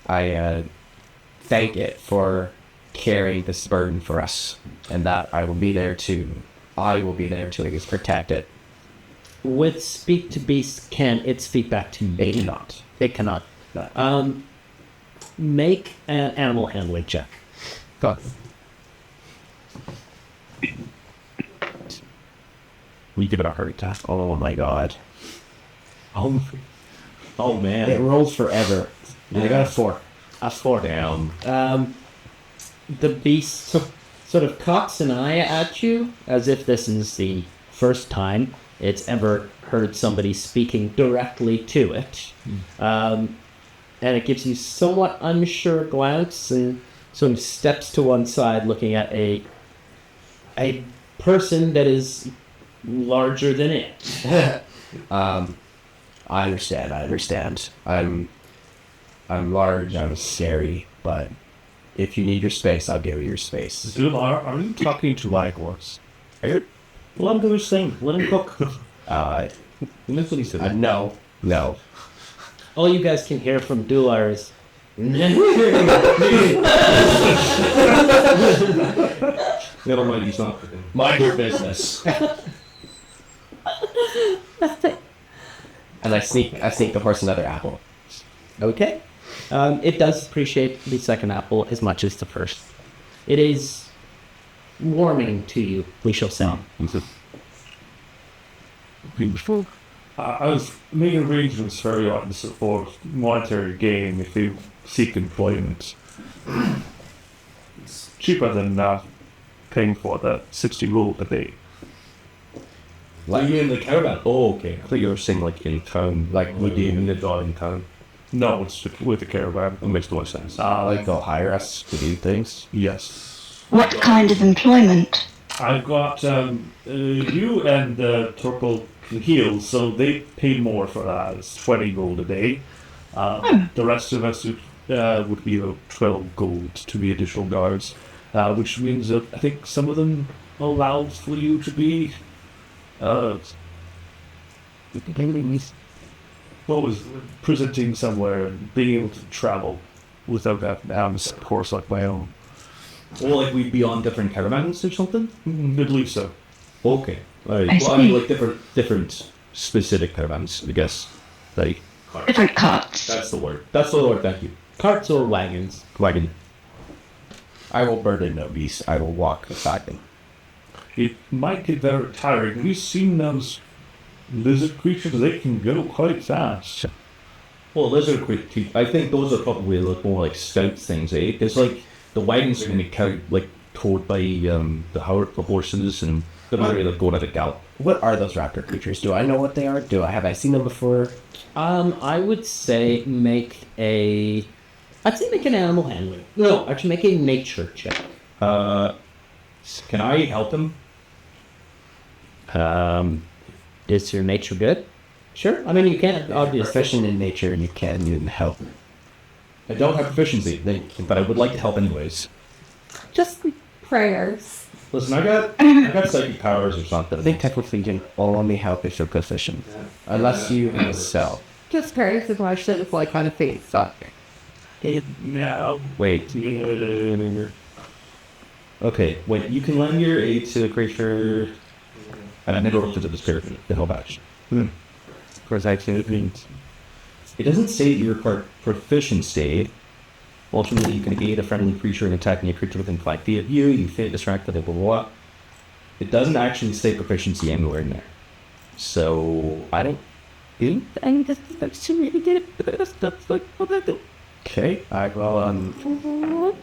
Speaker 3: I thank it for carrying this burden for us, and that I will be there to I guess, protect it.
Speaker 1: With speak to beast, can it speak back to you?
Speaker 3: They do not.
Speaker 1: It cannot. Make an animal handling check.
Speaker 3: God. We give it a heart attack. Oh my god.
Speaker 4: Oh man.
Speaker 3: It rolls forever. And I got a 4.
Speaker 1: A 4.
Speaker 3: Down.
Speaker 1: The beast sort of cocks an eye at you as if this is the first time it's ever heard somebody speaking directly to it. And it gives you somewhat unsure glance and sort of steps to one side looking at a person that is larger than it.
Speaker 3: I understand. I'm large, I'm scary, but if you need your space, I'll give you your space.
Speaker 7: Dude, are you talking to my horse?
Speaker 4: Let him do his thing. Let him cook.
Speaker 3: That's
Speaker 4: what he said.
Speaker 3: No.
Speaker 1: All you guys can hear from Dular is...
Speaker 4: Never mind, he's not.
Speaker 3: Mind your business. And I sneak the horse another apple.
Speaker 1: Okay. It does appreciate the second apple as much as the first. It is warming to you, we shall say.
Speaker 7: I was making arrangements for you to support monetary gain if you seek employment. It's cheaper than paying for the 60 gold a day.
Speaker 4: Like you in the caravan? Oh, okay. I thought you were saying like in town. Like would you in the dog in town?
Speaker 7: No, it's with the caravan.
Speaker 4: It makes no sense.
Speaker 3: Like they'll hire us to do things.
Speaker 7: Yes.
Speaker 5: What kind of employment?
Speaker 7: I've got you and Turple Heels, so they pay more for that. It's 20 gold a day. The rest of us would be 12 gold to be additional guards. which means that I think some of them allow for you to be, what was presenting somewhere and being able to travel without having to have a course like my own.
Speaker 4: Or like we'd be on different caravans or something?
Speaker 7: I believe so.
Speaker 4: Okay. Right.
Speaker 5: I
Speaker 4: Well, I mean,
Speaker 5: see.
Speaker 4: like different specific caravans, I guess. Like,
Speaker 5: Different carts.
Speaker 4: that's the word. That's the word, thank you.
Speaker 1: Carts or wagons.
Speaker 4: Wagon. I will burden no beast. I will walk beside them.
Speaker 7: It might get very tiring. Have you seen those lizard creatures? They can go quite fast.
Speaker 4: Well, lizard creatures, I think those are probably look more like scout things, eh? Because like the wagons are going to be carried like towed by the horses and they're not really going at a gallop.
Speaker 3: What are those raptor creatures? Do I know what they are? Have I seen them before?
Speaker 1: I would say I'd say make an animal handling. No, actually make a nature check.
Speaker 4: Can I help them?
Speaker 1: Is your nature good? Sure. I mean, you can, obviously.
Speaker 3: Proficient in nature, and you can help.
Speaker 4: I don't have proficiency, but I would like to help anyways.
Speaker 6: Just prayers.
Speaker 4: Listen, I got psychic powers or something.
Speaker 3: I think technically you can only help if you're proficient, unless you sell.
Speaker 6: Just prayers is why I should have like kind of face.
Speaker 7: No.
Speaker 4: Wait. Okay, wait, you can lend your aid to the creature and then over to the spirit to help out.
Speaker 3: Of course, actually, it means
Speaker 4: It doesn't say that you're proficiency. Ultimately, you can aid a friendly creature in attacking a creature within 5 feet of you. You fit distracted, blah, blah, blah. It doesn't actually say proficiency anywhere in there. So, I don't think that's really good. That's like, what I do. Okay, I will,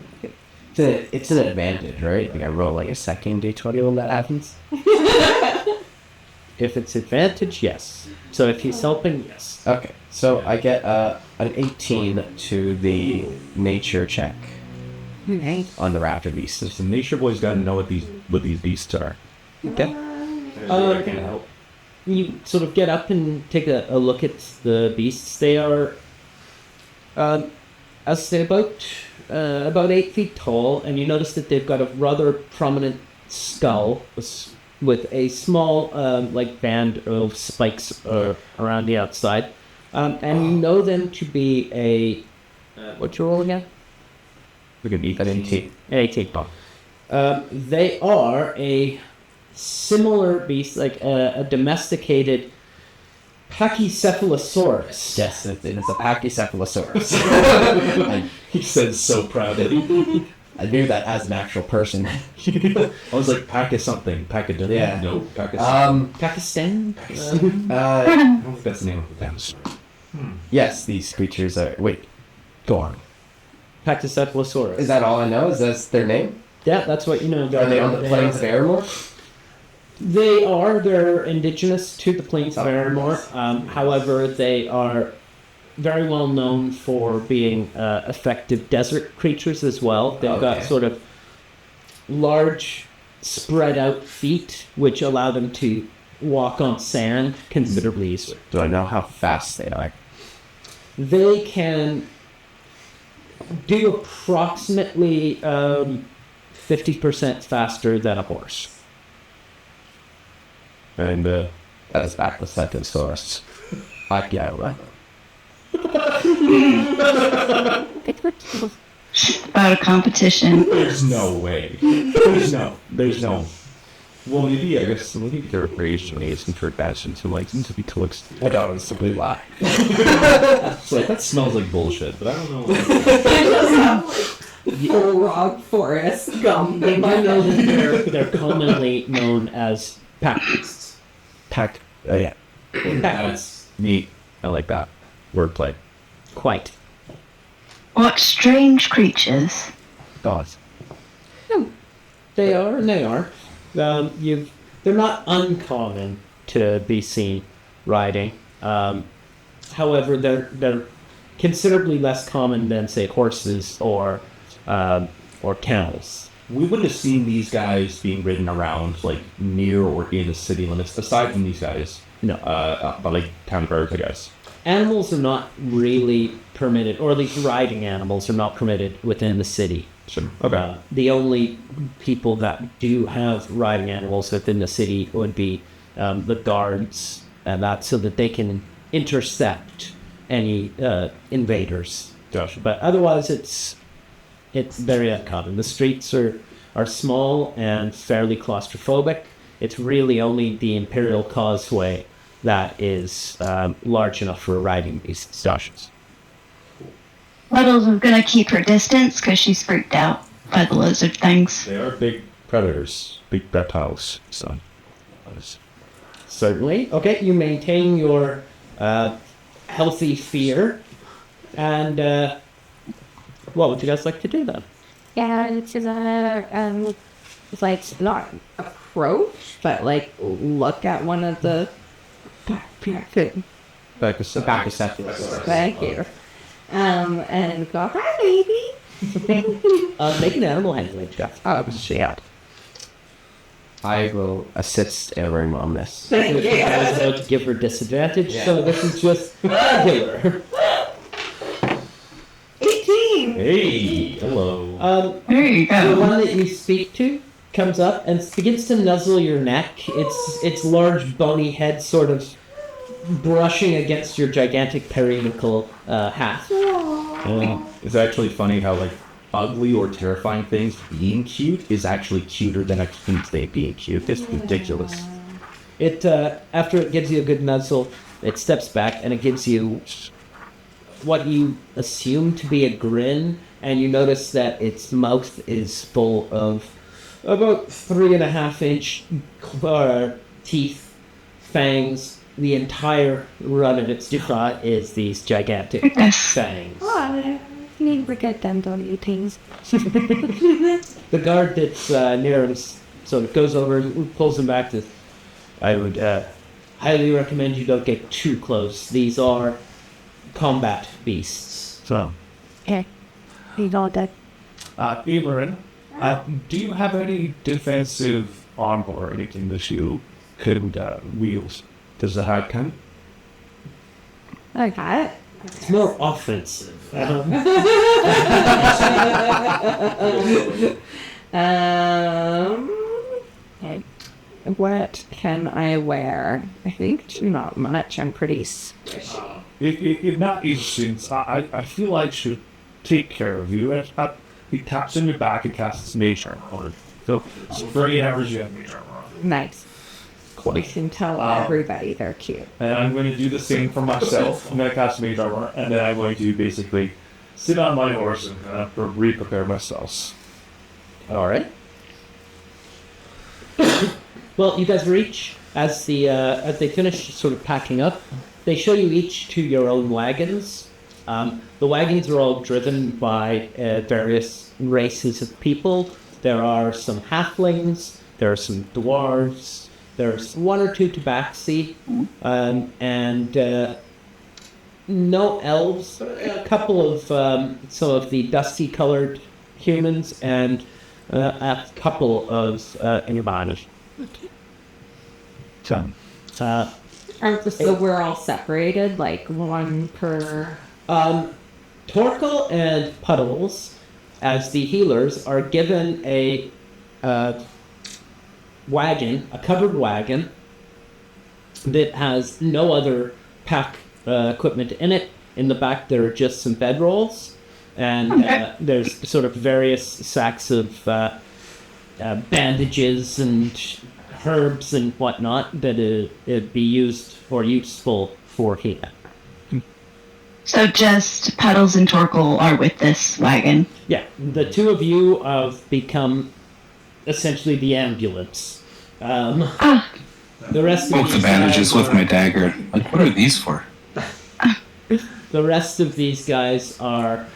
Speaker 3: it's an advantage, right? Like I roll like a second d20 when that happens.
Speaker 1: If it's advantage, yes. So if he's helping, yes.
Speaker 3: Okay, so I get an 18 to the nature check on the raptor beast.
Speaker 4: So the nature boy's got to know what these beasts are.
Speaker 1: Okay.
Speaker 4: I can help.
Speaker 1: You sort of get up and take a look at the beasts. They are, as I say, about 8 feet tall, and you notice that they've got a rather prominent skull with a small, like, band of spikes around the outside. And you know them to be what you roll again?
Speaker 4: We can eat that in tea.
Speaker 1: An 18. They are a similar beast, like a domesticated Pachycephalosaurus.
Speaker 3: Yes, it's a Pachycephalosaurus.
Speaker 4: He says so proud of it.
Speaker 3: I knew that as an actual person.
Speaker 4: I was like, pack of something. Pack of dinner.
Speaker 3: Yeah.
Speaker 4: No, pack of
Speaker 1: Pakistan?
Speaker 4: I don't think that's the name of the dance.
Speaker 3: Yes, these creatures are. Wait, go on.
Speaker 1: Pachycephalosaurus.
Speaker 3: Is that all I know? Is that their name?
Speaker 1: Yeah, that's what you know.
Speaker 3: Are they on the plains of Aramor?
Speaker 1: They're indigenous to the plains of Aramor. However, they are very well known for being effective desert creatures as well. They've got
Speaker 3: Okay.
Speaker 1: sort of large, spread out feet, which allow them to walk on sand considerably easier.
Speaker 3: Do I know how fast they are?
Speaker 1: They can do approximately 50% faster than a horse.
Speaker 3: And that is Pachycephalosaurus. Yeah, right.
Speaker 5: About a competition.
Speaker 4: There's no way. There's no. Well, maybe I guess maybe they're raised ways and for fashion to like to be cooks.
Speaker 3: I don't simply lie.
Speaker 4: It's like that smells like bullshit, but I don't know.
Speaker 6: Full rock forest gum.
Speaker 1: They might know that they're commonly known as pack beasts.
Speaker 3: Yeah.
Speaker 4: That's neat. I like that wordplay.
Speaker 1: Quite.
Speaker 5: What strange creatures.
Speaker 3: Gods.
Speaker 1: They are, and they are. They're not uncommon to be seen riding. However, they're considerably less common than, say, horses or camels.
Speaker 4: We wouldn't have seen these guys being ridden around like near or in the city limits. Aside from these guys,
Speaker 1: No.
Speaker 4: but like town birds, I guess.
Speaker 1: Animals are not really permitted, or at least riding animals are not permitted within the city.
Speaker 4: Sure. Okay.
Speaker 1: The only people that do have riding animals within the city would be the guards, and that's so that they can intercept any invaders.
Speaker 4: Gotcha.
Speaker 1: But otherwise, it's very uncommon. The streets are small and fairly claustrophobic. It's really only the Imperial Causeway that is large enough for riding these stations.
Speaker 5: Puddles is gonna keep her distance because she's freaked out by the lizard things.
Speaker 4: They are big predators, big reptiles. So,
Speaker 1: Certainly. Okay, you maintain your healthy fear. And what would you guys like to do then?
Speaker 6: Yeah, it's like not approach, but like look at one of the
Speaker 4: back a second.
Speaker 6: Thank you. And go, hi, baby.
Speaker 1: Make an animal handling check.
Speaker 6: Oh, shit.
Speaker 3: I will assist everyone on this.
Speaker 1: I was about to give her disadvantage, so this is just regular.
Speaker 6: 18.
Speaker 4: Hey, hello.
Speaker 5: There you
Speaker 1: The
Speaker 5: go.
Speaker 1: one that you speak to comes up and begins to nuzzle your neck. Its large bony head sort of brushing against your gigantic periwinkle hat.
Speaker 4: It's actually funny how like ugly or terrifying things being cute is actually cuter than a cute thing being cute. It's ridiculous.
Speaker 1: It after it gives you a good nuzzle, it steps back and it gives you what you assume to be a grin, and you notice that its mouth is full of about 3.5-inch teeth, fangs. The entire run of its jaw is these gigantic fangs.
Speaker 6: Oh, need to get them on things.
Speaker 1: The guard that's near him sort of goes over and pulls him back to. I would highly recommend you don't get too close. These are combat beasts.
Speaker 4: So,
Speaker 6: Okay. You know that.
Speaker 7: Eberin, do you have any defensive armor or anything that you could wield?
Speaker 4: does the hat count?
Speaker 6: I got it.
Speaker 1: It's more offensive.
Speaker 6: Okay. What can I wear? I think not much. I'm pretty squishy.
Speaker 7: If not instance, I feel I should take care of you. He taps on your back and casts Mage Armor. So, for 8 hours you have Mage Armor.
Speaker 6: Nice. We can tell everybody they're cute.
Speaker 7: And I'm going to do the same for myself. I'm going to cast Mage Armor, and then I'm going to basically sit on my horse and re-prepare myself.
Speaker 1: All right. Well, you guys reach as they finish sort of packing up. They show you each to your own wagons. The wagons are all driven by various races of people. There are some halflings. There are some dwarves. There's 1 or 2 tabaxi, and no elves. A couple of some of the dusty-colored humans, and a couple of Inubanish.
Speaker 4: Son.
Speaker 6: So we're all separated, like one per.
Speaker 1: Torkel and Puddles, as the healers, are given a wagon, a covered wagon, that has no other pack equipment in it. In the back, there are just some bedrolls, and there's sort of various sacks of bandages and herbs and whatnot that it'd be used or useful for healing.
Speaker 5: So just Puddles and Torkel are with this wagon.
Speaker 1: Yeah, the two of you have become essentially the ambulance. The rest of
Speaker 2: Poke the
Speaker 1: these
Speaker 2: bandages
Speaker 1: guys
Speaker 2: with my dagger. Like, what are these for?
Speaker 1: The rest of these guys are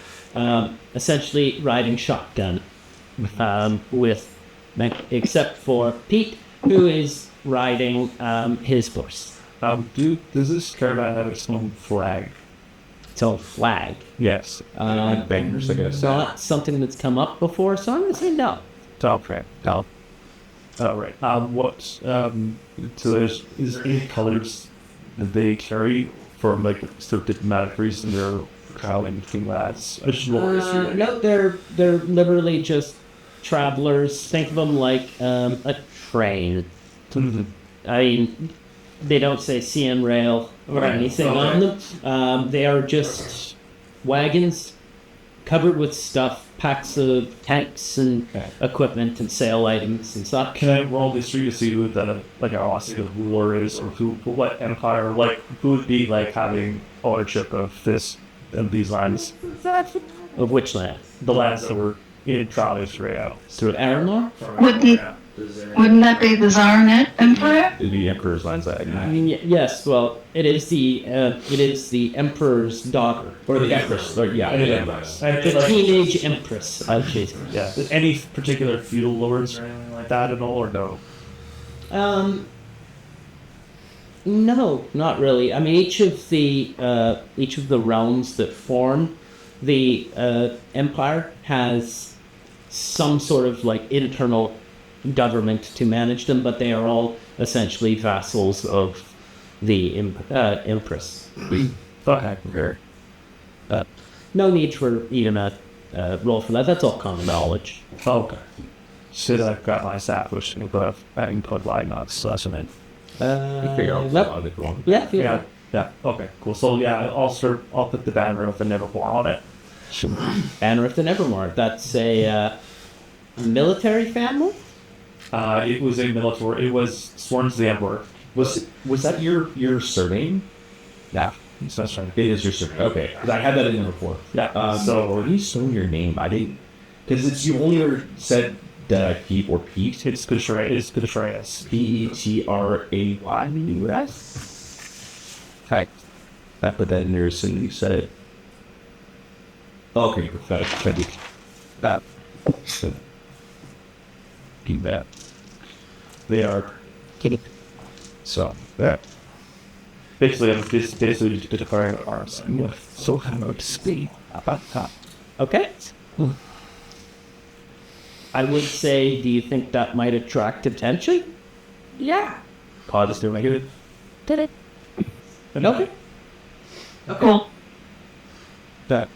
Speaker 1: essentially riding shotgun, except for Pete, who is riding his horse.
Speaker 7: Does this caravan have its own flag?
Speaker 1: It's a flag.
Speaker 7: Yes.
Speaker 4: Bangers, I guess.
Speaker 1: It's not something that's come up before, so I'm going to say no.
Speaker 7: Okay. All right. So there's 8 colors that they carry for like sort of diplomatic reasons or
Speaker 4: traveling between lads? I just roll history.
Speaker 1: No, they're literally just travelers. Think of them like a train. I mean, they don't say CN Rail or anything on them. They are just wagons covered with stuff, packs of tanks and equipment and sale items and stuff.
Speaker 4: Can I roll history to see who the like our Aussie ruler is, or who what empire, like who would be like having ownership of this of these lands,
Speaker 1: Of which land?
Speaker 4: the lands that were in trial history out.
Speaker 1: Through Aramor?
Speaker 5: Wouldn't that be the Czarnet Empire?
Speaker 4: The Emperor's lands.
Speaker 1: I mean, yes. Well, it is the emperor's daughter,
Speaker 4: Or the Empress. Or, yeah, the Empress.
Speaker 1: the teenage empress.
Speaker 4: Yeah. Any particular feudal lords or anything like that at all, or no?
Speaker 1: No, not really. I mean, each of the realms that form the empire has some sort of like internal government to manage them, but they are all essentially vassals of the empress.
Speaker 4: Thought I compare.
Speaker 1: No need for even a roll for that. That's all common knowledge.
Speaker 4: Okay. Should I've got my staff, which I can put line on slash them in.
Speaker 1: Nope. Yeah,
Speaker 4: Yeah. Yeah. Okay. Cool. So yeah, I'll put the banner of the Nevermore on it.
Speaker 1: Banner of the Nevermore. That's a military family.
Speaker 4: It was a military. It was sworn to the Emperor.
Speaker 3: Was that your surname?
Speaker 4: Yeah. That's right.
Speaker 3: It is your surname. Okay, because I had that in there before.
Speaker 4: Yeah.
Speaker 3: So you shown your name? I didn't, because you only ever said Pete or Pete.
Speaker 4: It's Pitreus.
Speaker 3: Petraeus. Okay, I put that in there as soon as you said it. Okay, perfect. That. Keep that. They are. So that.
Speaker 4: Basically, I'm basically just declaring arms.
Speaker 3: So how to speak about that?
Speaker 1: Okay. I would say, do you think that might attract attention?
Speaker 6: Yeah.
Speaker 4: Pause to make it.
Speaker 6: Did it?
Speaker 1: Okay.
Speaker 5: Cool.
Speaker 3: That.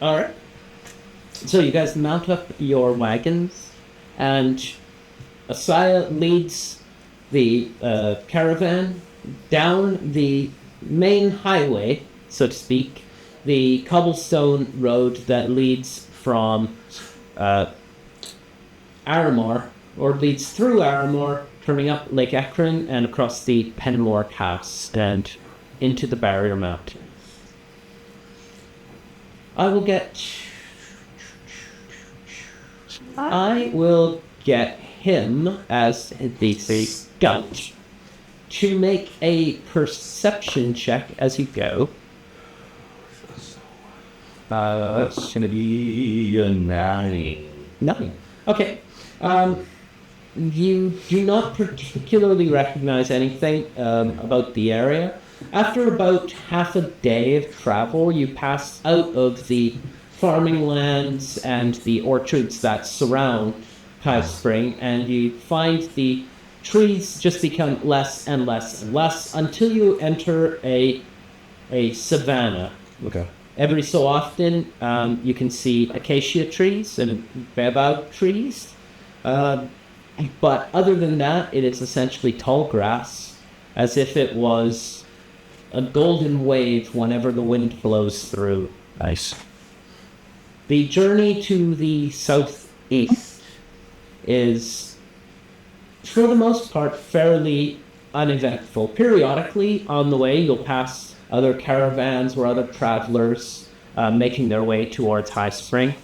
Speaker 1: All right. So you guys mount up your wagons, and Asaya leads the caravan down the main highway, so to speak, the cobblestone road that leads from Aramor, or leads through Aramor, turning up Lake Ekron and across the Penmore House and into the Barrier Mountain. I will get him as the scout to make a perception check as you go.
Speaker 3: That's gonna be a 9.
Speaker 1: 9. Okay. You do not particularly recognize anything about the area. After about half a day of travel, you pass out of the farming lands and the orchards that surround Hive Spring, and you find the trees just become less and less and less until you enter a savanna.
Speaker 3: Okay.
Speaker 1: Every so often, you can see acacia trees and baobab trees. But other than that, it is essentially tall grass, as if it was a golden wave whenever the wind blows through.
Speaker 3: Nice.
Speaker 1: The journey to the southeast is, for the most part, fairly uneventful. Periodically, on the way, you'll pass other caravans or other travelers making their way towards High Spring.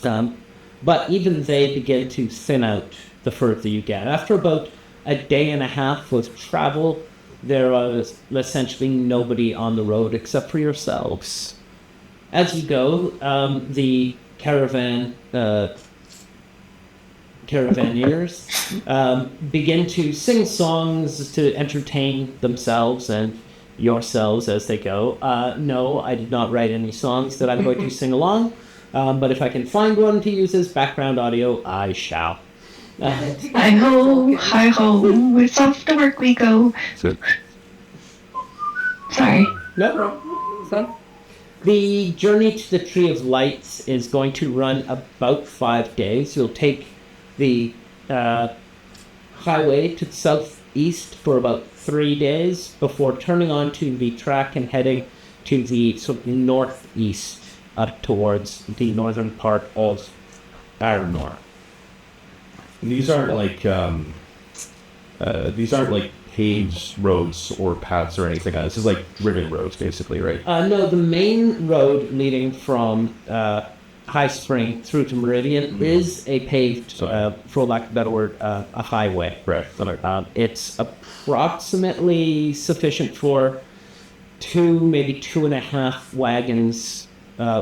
Speaker 1: But even they begin to thin out the further you get. After about a day and a half of travel, there was essentially nobody on the road except for yourselves. As you go, the caravaneers begin to sing songs to entertain themselves and yourselves as they go. No, I did not write any songs that I'm going to sing along, but if I can find one to use as background audio, I shall.
Speaker 5: Hi-ho, hi-ho, it's off to work we go.
Speaker 3: So,
Speaker 5: Sorry.
Speaker 1: No problem. The journey to the Tree of Lights is going to run about 5 days. You'll take the highway to the southeast for about 3 days before turning onto the track and heading to the sort of northeast up towards the northern part of Aranor.
Speaker 4: These aren't like paved roads or paths or anything. This is like ribbon roads, basically, right?
Speaker 1: No, the main road leading from High Spring through to Meridian is a paved, for lack of a better word, a highway.
Speaker 4: Right.
Speaker 1: It's approximately sufficient for 2, maybe 2.5 wagons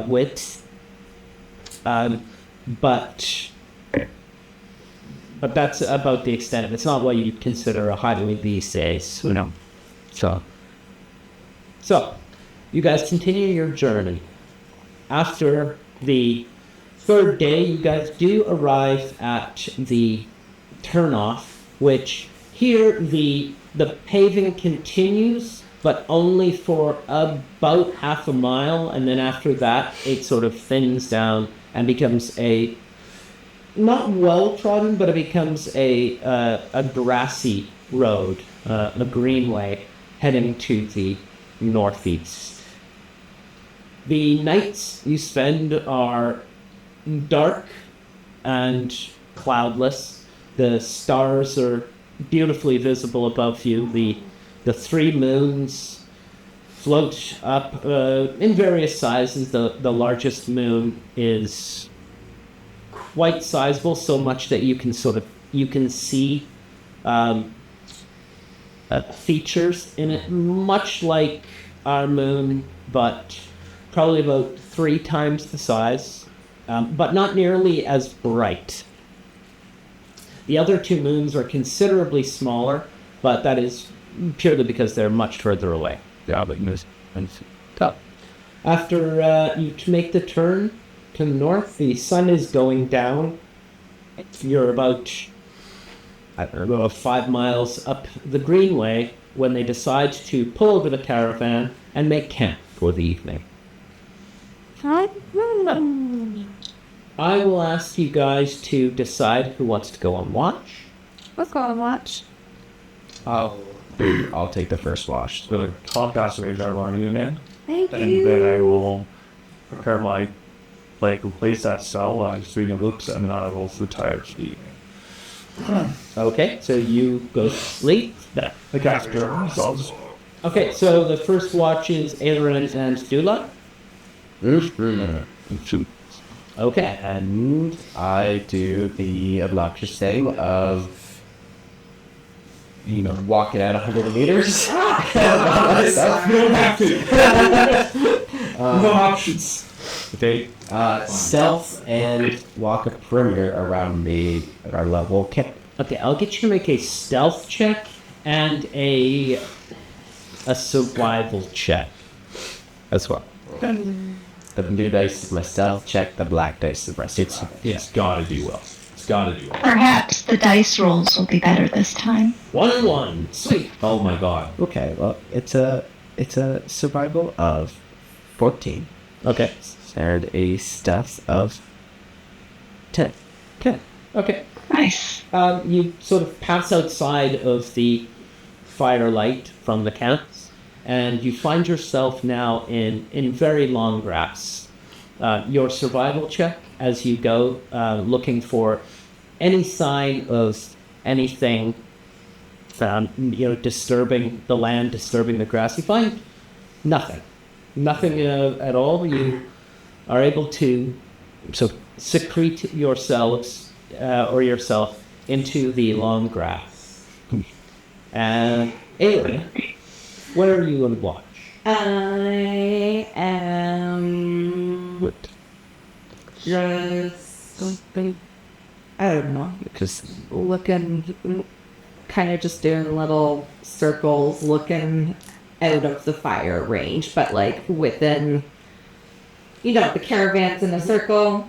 Speaker 1: width. But that's about the extent of it. It's not what you'd consider a highway these days, you know. So, you guys continue your journey. After the 3rd day, you guys do arrive at the turnoff, which here the paving continues, but only for about half a mile, and then after that, it sort of thins down and becomes a not well trodden, but it becomes a grassy road, a greenway heading to the northeast. The nights you spend are dark and cloudless. The stars are beautifully visible above you. The 3 moons float up in various sizes. The largest moon is quite sizable, so much that you can see features in it, much like our moon, but probably about 3 times the size, but not nearly as bright. The other 2 moons are considerably smaller, but that is purely because they're much further away.
Speaker 4: Yeah, but
Speaker 1: After you make the turn to the north, the sun is going down. You're about, 5 miles up the greenway when they decide to pull over the caravan and make camp for the evening. I will ask you guys to decide who wants to go on watch.
Speaker 6: Let's go and watch.
Speaker 3: I'll take the first watch.
Speaker 7: So the top passengers are going to in,
Speaker 6: Thank
Speaker 7: and
Speaker 6: you.
Speaker 7: then I will prepare my replace that cell while I'm reading books, and then I will retire for the evening.
Speaker 1: Okay, so you go to sleep.
Speaker 7: The caster themselves.
Speaker 1: Okay, so the first watch is Aileron and Dula.
Speaker 4: shoot.
Speaker 1: Okay.
Speaker 3: And I do the obnoxious thing of, walking at 100 meters.
Speaker 7: You don't have to. No options.
Speaker 3: Okay. Stealth and walk a perimeter around our level.
Speaker 1: Okay, I'll get you to make a stealth check and a survival check as well.
Speaker 3: The blue dice is my stealth check, the black dice is my
Speaker 4: It's gotta do well. It's gotta do well.
Speaker 5: Perhaps the dice rolls will be better this time.
Speaker 1: 1 and 1. Sweet.
Speaker 4: Oh my god.
Speaker 3: Okay, well, it's a survival of 14.
Speaker 1: Okay.
Speaker 3: And a stealth of 10.
Speaker 1: 10. Okay.
Speaker 5: Nice.
Speaker 1: You sort of pass outside of the firelight from the camps, and you find yourself now in very long grass. Your survival check as you go, looking for any sign of anything, disturbing the land, disturbing the grass. You find nothing. Nothing at all. You are able to secrete yourself into the long grass. And Ailey, what are you going to watch?
Speaker 6: I am just I don't know, just looking, kind of just doing little circles, looking out of the fire range, but within, the caravan's in a circle.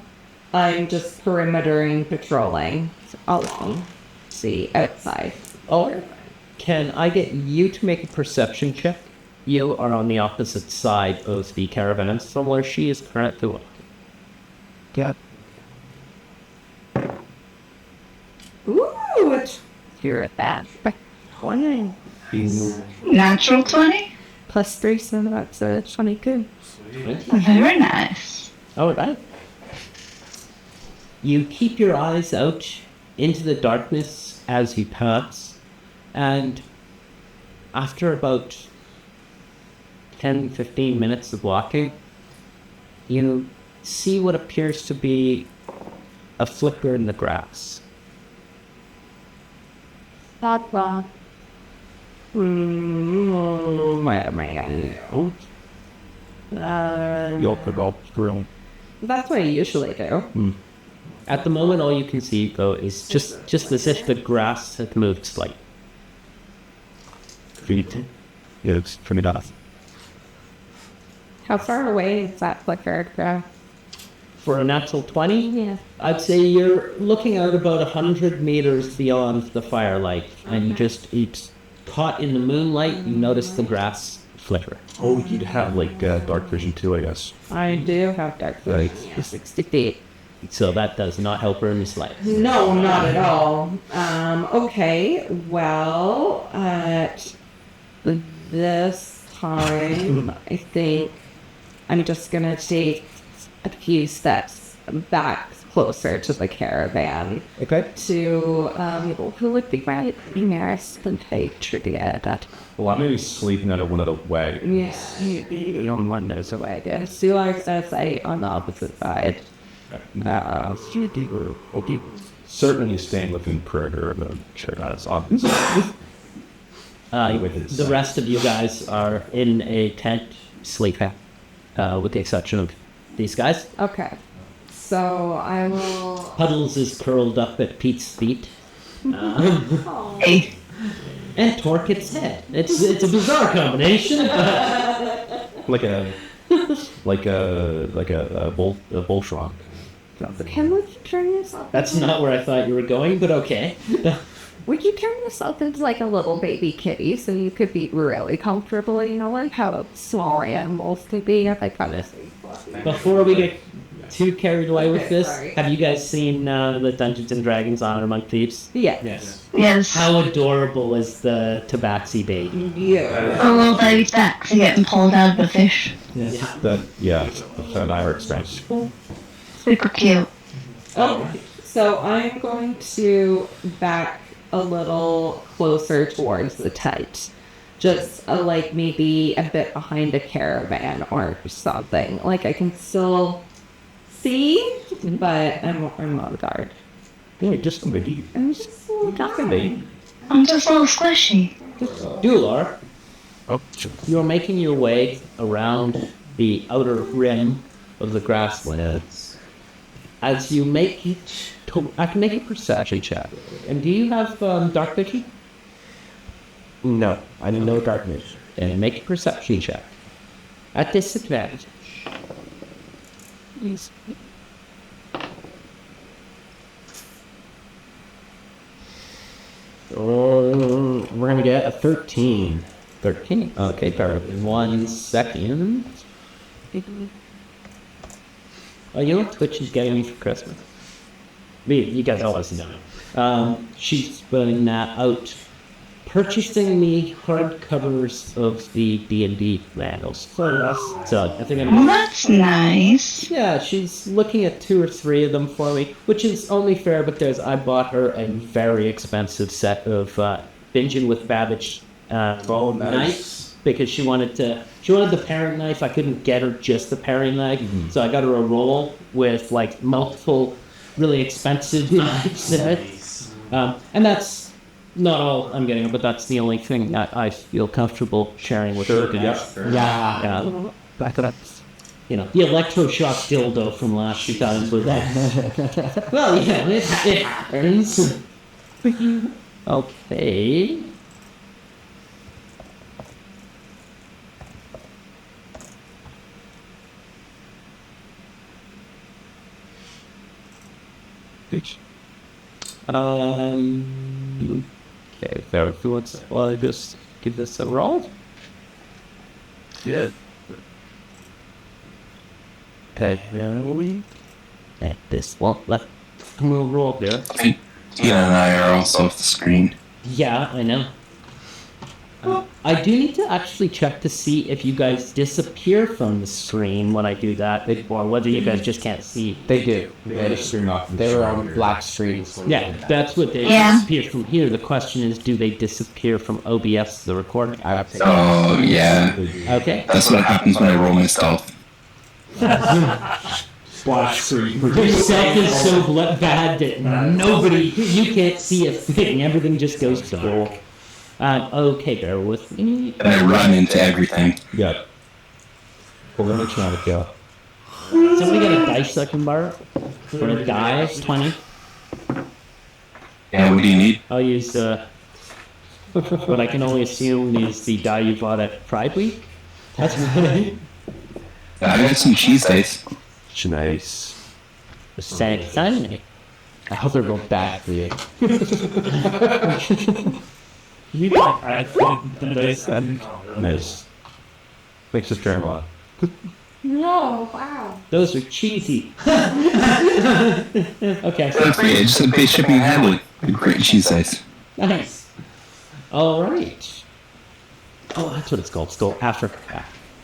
Speaker 6: I'm just perimetering, patrolling. So I'll see outside.
Speaker 1: Oh, can I get you to make a perception check? You are on the opposite side of the caravan from where she is currently walking.
Speaker 4: Yeah.
Speaker 6: Ooh, you're at that. 20.
Speaker 5: Natural 20?
Speaker 6: Plus 3, so that's 22.
Speaker 5: Very nice.
Speaker 1: All right. You keep your eyes out into the darkness as you pass, and after about 10-15 minutes of walking, you see what appears to be a flicker in the grass.
Speaker 6: That's wrong.
Speaker 4: You'll go through.
Speaker 6: That's what I usually do.
Speaker 1: At the moment, all you can see, though, is just as if the grass had moved slightly.
Speaker 4: Feet. Yeah, it's pretty nice.
Speaker 6: How far away is that flicker?
Speaker 1: For a natural 20,
Speaker 6: Yeah.
Speaker 1: I'd say you're looking out about 100 meters beyond the firelight, and it's caught in the moonlight. You notice the grass flicker.
Speaker 4: Oh, you'd have like dark vision too, I guess.
Speaker 6: I do have dark vision.
Speaker 4: Right.
Speaker 6: 60 feet.
Speaker 1: So that does not help her in the slightest.
Speaker 6: No, not at all. Okay, well, at this time, I think I'm just gonna take a few steps back closer to the caravan
Speaker 1: Okay.
Speaker 6: to, who would be my nearest compatriot that,
Speaker 4: Well, I'm maybe sleeping out of one of the wagons.
Speaker 6: yes, you on one knows the way, yes, you are say on the opposite side.
Speaker 4: Certainly staying within perimeter of the sure that's obvious.
Speaker 1: The rest of you guys are in a tent sleeping, with the exception of these guys.
Speaker 6: Okay, so I will.
Speaker 1: Puddles is curled up at Pete's feet,
Speaker 5: Hey,
Speaker 1: and Torque its head. It's a bizarre combination.
Speaker 4: like a bullfrog.
Speaker 6: Can we turn this up?
Speaker 1: That's not where I thought you were going, but okay.
Speaker 6: Would you turn this up into like a little baby kitty so you could be really comfortable, like how small animals could be if I kind of.
Speaker 1: Before we get too carried away with
Speaker 6: Okay,
Speaker 1: this,
Speaker 6: sorry.
Speaker 1: have you guys seen the Dungeons and Dragons Honor Among Thieves?
Speaker 6: Yes.
Speaker 5: yes.
Speaker 1: How adorable is the Tabaxi baby?
Speaker 6: Yeah.
Speaker 5: A little baby taxi getting pulled out of the fish.
Speaker 4: That's an I experience.
Speaker 5: Super cute.
Speaker 6: Oh, so I'm going to back a little closer towards the tent. Just like maybe a bit behind a caravan or something. Like I can still see, but I'm not a guard.
Speaker 4: Yeah, just a bit.
Speaker 6: I'm just a little duckly.
Speaker 5: I'm just a little squishy.
Speaker 1: Dular,
Speaker 4: Oh, sure.
Speaker 1: you're making your way around the outer rim of the grasslands. As you make it, I can make a perception check. And do you have dark vision?
Speaker 3: No, I didn't know darkness.
Speaker 1: And make a perception check. At disadvantage.
Speaker 6: Yes.
Speaker 1: We're gonna get a 13. 13. Okay, bear with me 1 second. Oh, you know what Twitch is getting me for Christmas? You guys always know. She's putting that out, purchasing me hardcovers of the D&D manuals for us. So I think
Speaker 5: Well, that's nice.
Speaker 1: yeah, she's looking at 2 or 3 of them for me, which is only fair because I bought her a very expensive set of Binging with Babbage knives because she wanted the paring knife. I couldn't get her just the paring knife, so I got her a roll with like multiple really expensive knives in it. And that's not all I'm getting her, but that's the only thing that I feel comfortable sharing with her. Yeah. That's, the electroshock dildo from last few times was that. Well, yeah, it happens. Okay. Okay, so if you want, well, just give this a roll.
Speaker 4: Shit. Okay,
Speaker 1: At this one, let we'll roll there.
Speaker 2: Tina and I are also off the screen.
Speaker 1: Yeah, I know. I do need to actually check to see if you guys disappear from the screen when I do that, or whether you guys just can't see.
Speaker 3: They do. They were on black screens.
Speaker 1: Yeah, that's what they
Speaker 5: Yeah.
Speaker 1: disappear from here. The question is, do they disappear from OBS, the recording?
Speaker 3: I have to
Speaker 2: Oh, yeah.
Speaker 1: Okay.
Speaker 2: That's what happens when I roll myself.
Speaker 4: Black screen.
Speaker 1: Your self is so bad that nobody, you can't see a thing. Everything just goes dark. Okay, bear with me.
Speaker 2: And I run into everything.
Speaker 4: Yeah. Well, let me try to go.
Speaker 1: Somebody got a dice I can borrow? For a die, 20.
Speaker 2: Yeah, what do you need?
Speaker 1: I'll use what I can only assume is the die you bought at Pride Week. That's
Speaker 2: I got some cheese dice.
Speaker 4: Nice.
Speaker 1: exciting.
Speaker 3: I hope they're both bad for you.
Speaker 7: You like I think this and
Speaker 4: Nice. Thanks, Mr. Tremont.
Speaker 6: No, wow.
Speaker 1: Those are cheesy. Okay, so
Speaker 2: That's great. I just had to pay shipping and handling. Great cheese dice.
Speaker 1: nice. All right. Oh, that's what it's called. It's called after.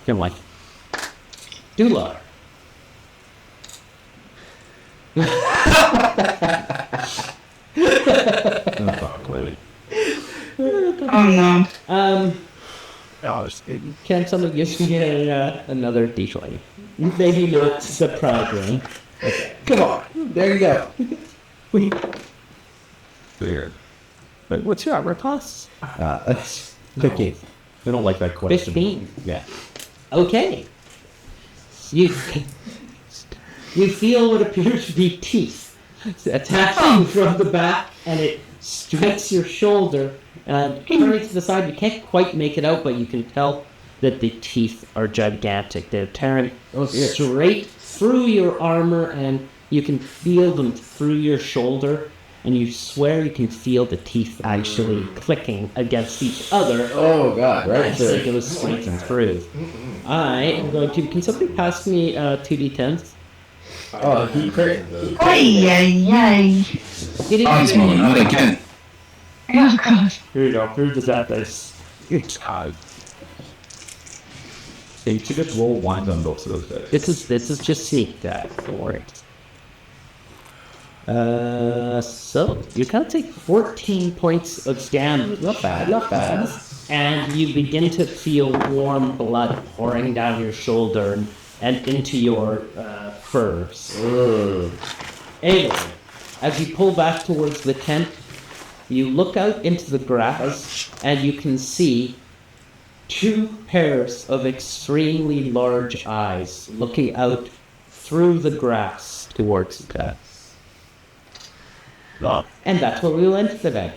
Speaker 1: Give like. Dula.
Speaker 4: Oh, fuck, wait.
Speaker 5: Oh no.
Speaker 4: Oh, it's
Speaker 1: Can somebody give me another D20? Maybe not surprising.
Speaker 3: Come on. There you go.
Speaker 4: weird.
Speaker 1: But what's your armor cost?
Speaker 3: It's 15. I don't like that question.
Speaker 1: 15.
Speaker 3: Yeah.
Speaker 1: Okay. You feel what appears to be teeth attaching from the back, and it strikes your shoulder. Turning to the side, you can't quite make it out, but you can tell that the teeth are gigantic. They're tearing straight through your armor, and you can feel them through your shoulder. And you swear you can feel the teeth actually clicking against each other.
Speaker 3: Oh, God. Right.
Speaker 1: It's like it was slicing through. I am going to. Can somebody pass me 2d10s?
Speaker 3: Oh, he crit.
Speaker 5: Ay, ay, ay.
Speaker 2: Osmo, not again.
Speaker 5: Oh god.
Speaker 1: Here you go. Here's the dice.
Speaker 4: It's hard. Hey, you should just roll one on both of those guys.
Speaker 1: This is just sneak that. Don't worry. So you kind of take 14 points of damage. Not bad, not bad. And you begin to feel warm blood pouring down your shoulder and into your furs. Anyway, as you pull back towards the tent, you look out into the grass and you can see two pairs of extremely large eyes looking out through the grass towards the tent. And that's where we will end today.